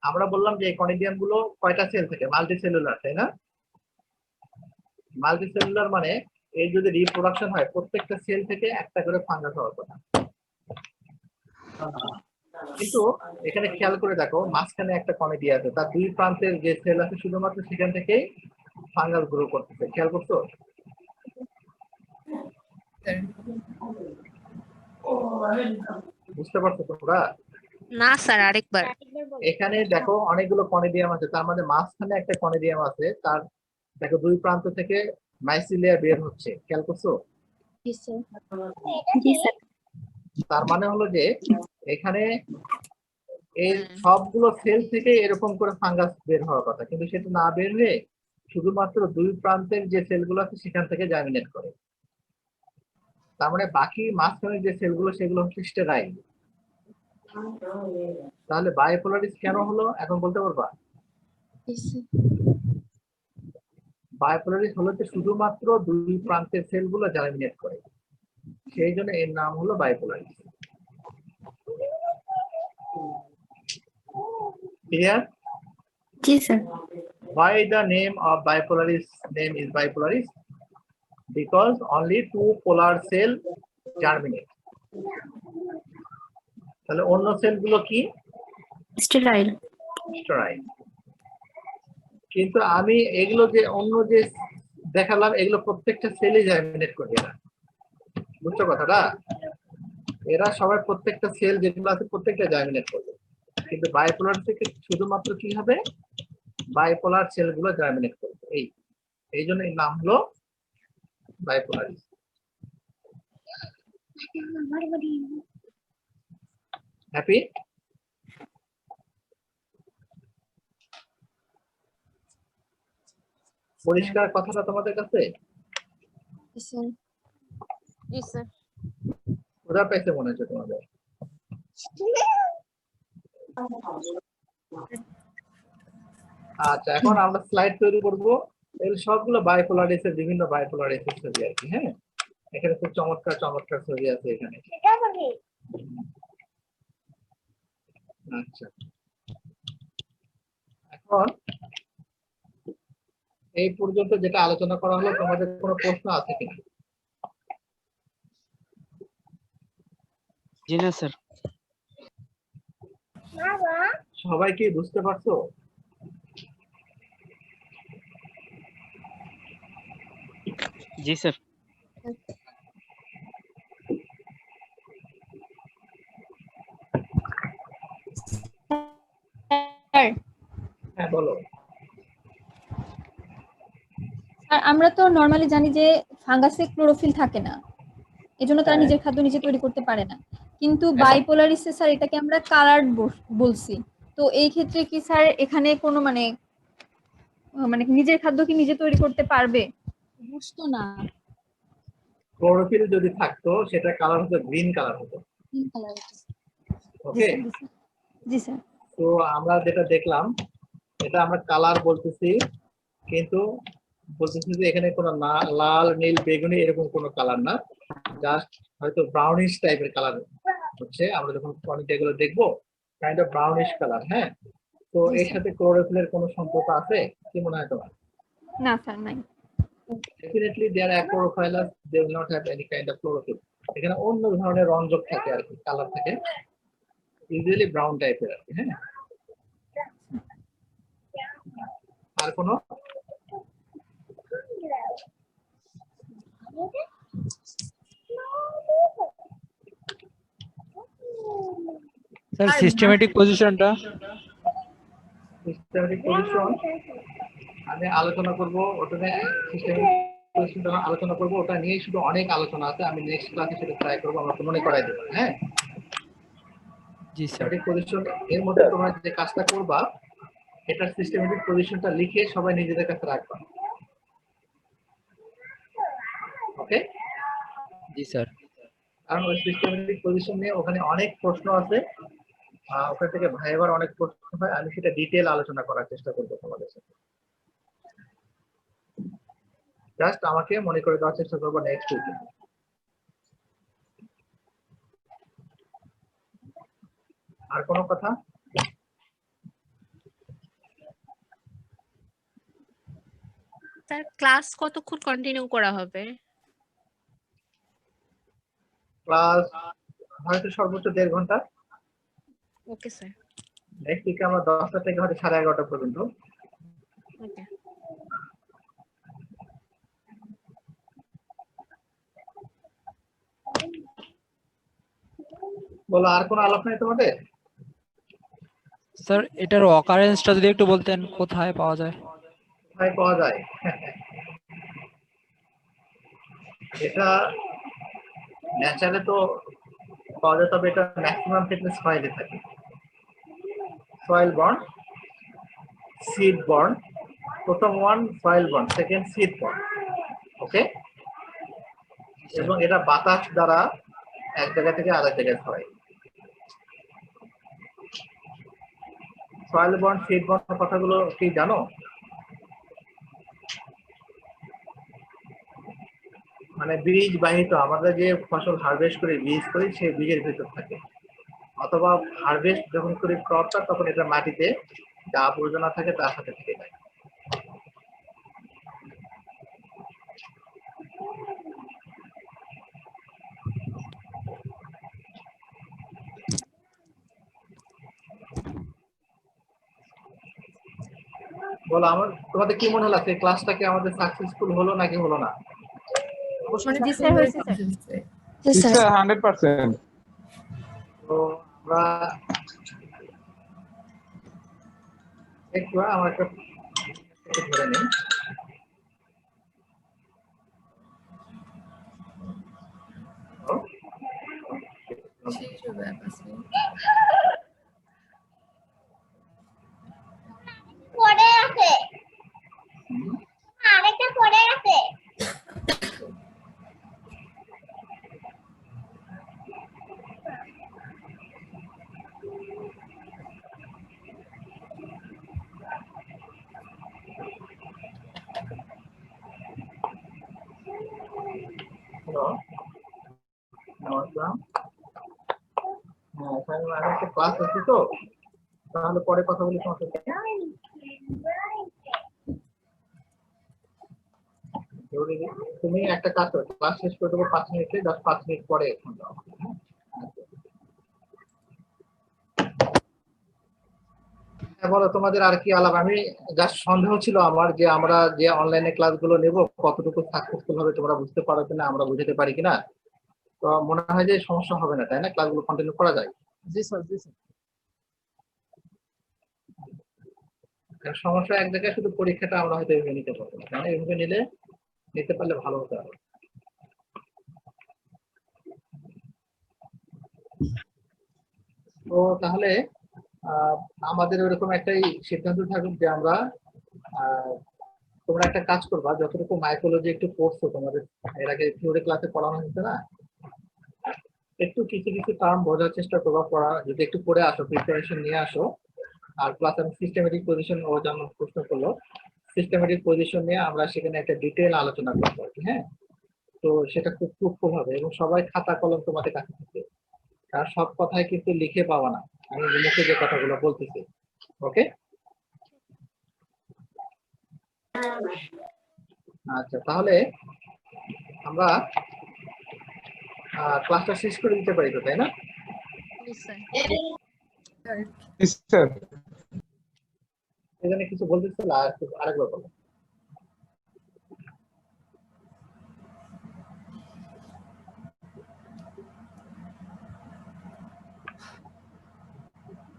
[SPEAKER 1] আমরা বললাম যে এই কনিডিয়াম গুলো কয়টা সেল থেকে মাল্টিসেলুলার, তাই না? মাল্টিসেলুলার মানে এর যদি রিপ্রোডাকশন হয় প্রত্যেকটা সেল থেকে একটা করে ফাঙ্গাস হওয়ার কথা। কিন্তু এখানে খেয়াল করে দেখো মাঝখানে একটা কনিডিয়া আছে, তার দুই প্রান্তের যে সেল আছে শুধুমাত্র সেখান থেকেই ফাঙ্গাস গ্রো করতেছে। খেয়াল করছো? বুঝতে পারছো তোমরা?
[SPEAKER 13] না স্যার, আরেকবার।
[SPEAKER 1] এখানে দেখো অনেকগুলো কনিডিয়াম আছে, তার মধ্যে মাঝখানে একটা কনিডিয়াম আছে, তার দেখো দুই প্রান্ত থেকে মাইসিলিয়া বের হচ্ছে। খেয়াল করছো? তার মানে হলো যে এখানে এই সবগুলো সেল থেকে এরকম করে ফাঙ্গাস বের হওয়ার কথা, কিন্তু সেটা না বের হয়ে শুধুমাত্র দুই প্রান্তের যে সেলগুলো আছে সেখান থেকে জার্মিনেট করে। তার মানে বাকি মাঝখানে যে সেলগুলো সেগুলো হচ্ছে স্টেরাইল। তাহলে বায়োপোলারিস কেন হলো এখন বলতে পারবা? বায়োপোলারিস হলো যে শুধুমাত্র দুই প্রান্তের সেলগুলো জার্মিনেট করে, সেই জন্য এর নাম হলো বায়োপোলারিস। ক্লিয়ার?
[SPEAKER 7] জি sir.
[SPEAKER 1] Why the name of bipolaris name is bipolaris? Because only two polar cell germinate. তাহলে অন্য সেলগুলো কি?
[SPEAKER 7] স্টেরাইল।
[SPEAKER 1] স্টেরাইল। কিন্তু আমি এগুলো যে অন্য যে দেখালাম এগুলো প্রত্যেকটা সেলে জার্মিনেট করে এরা। বুঝছো কথাটা? এরা সবাই প্রত্যেকটা সেল যেগুলো আছে প্রত্যেকটা জার্মিনেট করবে, কিন্তু বায়োপোলার থেকে শুধুমাত্র কি হবে? বায়োপোলার সেলগুলো জার্মিনেট করবে। এই জন্য এর নাম হলো বায়োপোলারিস। হ্যাপি? পরিষ্কার কথাটা তোমাদের কাছে? কোথা পাইছে মনে হচ্ছে তোমাদের? আচ্ছা, এখন আমরা স্লাইড তৈরি করবো। এর সবগুলো বায়োপোলারিসের বিভিন্ন বায়োপোলারিসের ছবি আর কি। হ্যাঁ, এখানে খুব চমৎকার চমৎকার ছবি আছে এখানে। আচ্ছা, এখন এই পর্যন্ত যেটা আলোচনা করা হলো তোমাদের কোনো প্রশ্ন আছে কিনা?
[SPEAKER 14] জি না স্যার।
[SPEAKER 1] সবাই কি বুঝতে পারছো?
[SPEAKER 14] জি স্যার।
[SPEAKER 1] হ্যাঁ বলো।
[SPEAKER 6] আর আমরা তো নরমালি জানি যে ফাঙ্গাসে ক্লোরোফিল থাকে না, এজন্য তারা নিজের খাদ্য নিজে তৈরি করতে পারে না, কিন্তু বাইপোলারিসে স্যার এটাকে আমরা কালার্ড বলছি। তো এই ক্ষেত্রে কি স্যার এখানে কোনো মানে নিজের খাদ্য কি নিজে তৈরি করতে পারবে? বুঝতো না।
[SPEAKER 1] ক্লোরোফিল যদি থাকতো সেটা কালার হতো গ্রিন কালার হতো। ওকে
[SPEAKER 6] জি স্যার।
[SPEAKER 1] তো আমরা যেটা দেখলাম এটা আমরা কালার বলতেছি, কিন্তু বলতেছি যে এখানে কোনো লাল নীল বেগুনি এরকম কোনো কালার না, জাস্ট হয়তো ব্রাউনিশ টাইপের কালার হচ্ছে। আমরা যখন এগুলো দেখবো কাইন্ড অফ ব্রাউনিশ কালার। হ্যাঁ, তো এর সাথে ক্লোরোফিলের কোনো সম্পর্ক আছে কি মনে হয় তোমার?
[SPEAKER 6] না স্যার, নাই।
[SPEAKER 1] Definitely they are achrophilous, they will not have any kind of chlorophyll. এখানে অন্য ধরনের রঞ্জক থাকে আর কি, কালার থাকে, ইউজুয়ালি ব্রাউন টাইপের আর কি। হ্যাঁ, আর কোনো?
[SPEAKER 8] স্যার সিস্টেমেটিক পজিশনটা?
[SPEAKER 1] সিস্টেমেটিক পজিশন আমি আলোচনা করব, ওটা সিস্টেমেটিক পজিশনটা আলোচনা করব, ওটা নিয়ে শুধু অনেক আলোচনা আছে। আমি নেক্সট ক্লাসে সেটা ট্রাই করব, আমাকে মনে করাই দেব। হ্যাঁ
[SPEAKER 8] জি স্যার।
[SPEAKER 1] সিস্টেমেটিক পজিশন এর মধ্যে তোমরা যে কাজটা করবা এটা সিস্টেমেটিক পজিশনটা লিখে সবাই নিজেদের কাছে রাখবা। ওকে?
[SPEAKER 8] জি স্যার।
[SPEAKER 1] কারণ ওই সিস্টেমেটিক পজিশন নিয়ে ওখানে অনেক প্রশ্ন আছে, ওখান থেকে ভাইবার অনেক প্রশ্ন হয়, আমি সেটা ডিটেইল আলোচনা করার চেষ্টা করব তোমাদের সাথে। জাস্ট আমাকে মনে করে দেওয়ার চেষ্টা করবো নেক্সট উইকে। আর কোনো কথা?
[SPEAKER 19] স্যার ক্লাস কতক্ষণ কন্টিনিউ করা হবে?
[SPEAKER 1] ক্লাস হয়তো সর্বোচ্চ 1.5 ঘন্টা।
[SPEAKER 19] Okay sir.
[SPEAKER 1] নেক্সট উইকে আমরা 10টা থেকে হয়তো 11:30 পর্যন্ত।
[SPEAKER 19] ওকে।
[SPEAKER 1] বলো, আর কোনো আলাপ নেই তোমাদের?
[SPEAKER 8] স্যার এটার অকারেন্সটা যদি একটু বলতেন, কোথায় পাওয়া যায়?
[SPEAKER 1] কোথায় পাওয়া যায়? এটা ন্যাচারালে তো পাওয়া যায়, তবে এটা ম্যাক্সিমাম ক্ষেত্রে সয়েলে থাকে। সয়েল বন্ড, সিড বন্ড, প্রথম one soil bond, second seed bond. Okay, এবং এটা বাতাস দ্বারা এক জায়গা থেকে আরেক জায়গায় হয়। সয়েল বন্ড, সিড বন্ড কথাগুলো কি জানো? মানে বীজ বাহিত, আমাদের যে ফসল হারভেস্ট করে বীজ করি সেই বীজের ভিতর থাকে, অথবা হারভেস্ট যখন করি ক্রপটা তখন এটা মাটিতে যা আবর্জনা থাকে তার সাথে থেকে যায়। বলো, আমার তোমাদের কি মনে হলো আজকে ক্লাসটা কি আমাদের সাকসেসফুল হলো নাকি হলো না?
[SPEAKER 4] জি স্যার, হয়েছে
[SPEAKER 16] স্যার 100%।
[SPEAKER 1] তো আমরা একটু আমার একটা ধরে নিই।
[SPEAKER 12] পড়ে আছে, আরেকটা পড়ে আছে।
[SPEAKER 1] হ্যালো, নমস্কার। হ্যাঁ, স্যার আমি একটা ক্লাস আছে তো, তাহলে পরে কথা বলি তোমার সাথে। তুমি একটা কাজ করো, ক্লাস শেষ করে দেবো 5 মিনিটে, 5 মিনিট পরে ফোন দাও। হ্যাঁ, বলো তোমাদের আর কি আলাপ? আমি জাস্ট সন্দেহ ছিল আমার যে আমরা যে অনলাইনে ক্লাসগুলো নেব কতটুকু সাকসেসফুল হবে তোমরা বুঝতে পারো কিনা, আমরা বুঝাতে পারি কিনা। তো মনে হয় যে সমস্যা হবে না, তাই না? ক্লাসগুলো কন্টিনিউ করা যায়।
[SPEAKER 3] জি স্যার, জি স্যার।
[SPEAKER 1] সমস্যা এক জায়গায়, শুধু পরীক্ষাটা আমরা হয়তো এভাবে নিতে পারবো না, তাই না? এভাবে নিতে পারলে ভালো হতে হবে। তো তাহলে আমাদের ওরকম একটাই সিদ্ধান্ত থাকুক যে আমরা তোমরা একটা কাজ করবা, যতটুকু মাইকোলজি একটু পড়ছো, তোমাদের এর আগে থিওরি ক্লাসে পড়ানো হচ্ছে না, একটু কিছু কিছু টার্ম বোঝার চেষ্টা করবা। পড়া যদি একটু পড়ে আসো, প্রিপারেশন নিয়ে আসো। আর প্লাস আমি সিস্টেমেটিক পজিশন, ও যেমন প্রশ্ন করলো, সিস্টেমেটিক পজিশন নিয়ে আমরা সেখানে একটা ডিটেল আলোচনা করবো আর কি। হ্যাঁ, তো সেটা খুব ফ্রুটফুল হবে এবং সবাই খাতা কলম তোমাদের কাছে থাকে, আর সব কথাই কিন্তু লিখে পাওয়া না, আমি মুখে যে কথাগুলো বলতেছি। ওকে, আচ্ছা, তাহলে আমরা ক্লাসটা শেষ করে দিতে পারি তো, তাই না?
[SPEAKER 16] স্যার
[SPEAKER 1] এখানে কিছু বলতেছিল, আরেকবার বলো।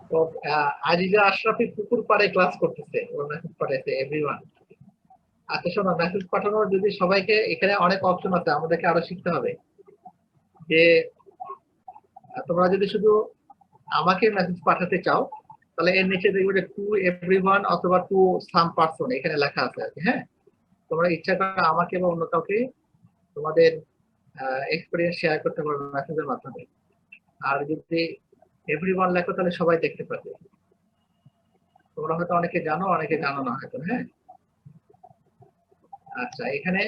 [SPEAKER 1] তো আজিজা আশরাফি পুকুর পাড়ে ক্লাস করতেছে, ওর মেসেজ পাঠাইছে এভরিওয়ান। আচ্ছা শোনো, মেসেজ পাঠানোর যদি সবাইকে, এখানে অনেক অপশন আছে, আমাদেরকে আরো শিখতে হবে যে তোমরা যদি শুধু আমাকে মেসেজ পাঠাতে চাও তাহলে এর নিচে দেখবে যে টু এভরিওয়ান অথবা টু সাম পারসন এখানে লেখা আছে আর কি। হ্যাঁ, তোমরা ইচ্ছা করে আমাকে বা অন্য কাউকে তোমাদের এক্সপেরিয়েন্স শেয়ার করতে পারবে মেসেজের মাধ্যমে। আর যদি এভরিওয়ান লেখো তাহলে সবাই দেখতে পাবে। তোমরা হয়তো অনেকে জানো, অনেকে জানো না হয়তো। হ্যাঁ, আচ্ছা, এখানে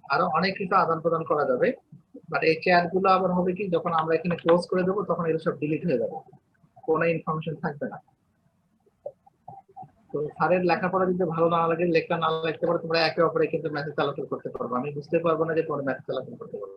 [SPEAKER 1] আরো অনেক কিছু আদান প্রদান করা যাবে, বাট এই চ্যাট গুলো আবার হবে কি যখন আমরা এখানে ক্লোজ করে দেবো তখন এগুলো সব ডিলিট হয়ে যাবে, কোনো ইনফরমেশন থাকবে না। তো স্যারের লেখাপড়া যদি ভালো না লাগে, লেখা না লাগতে পারে, তোমরা একে অপরে কিন্তু মেসেজ চলাচল করতে পারবো, আমি বুঝতে পারবো না যে তোমরা মেসেজ চলাচল করতে পারবো।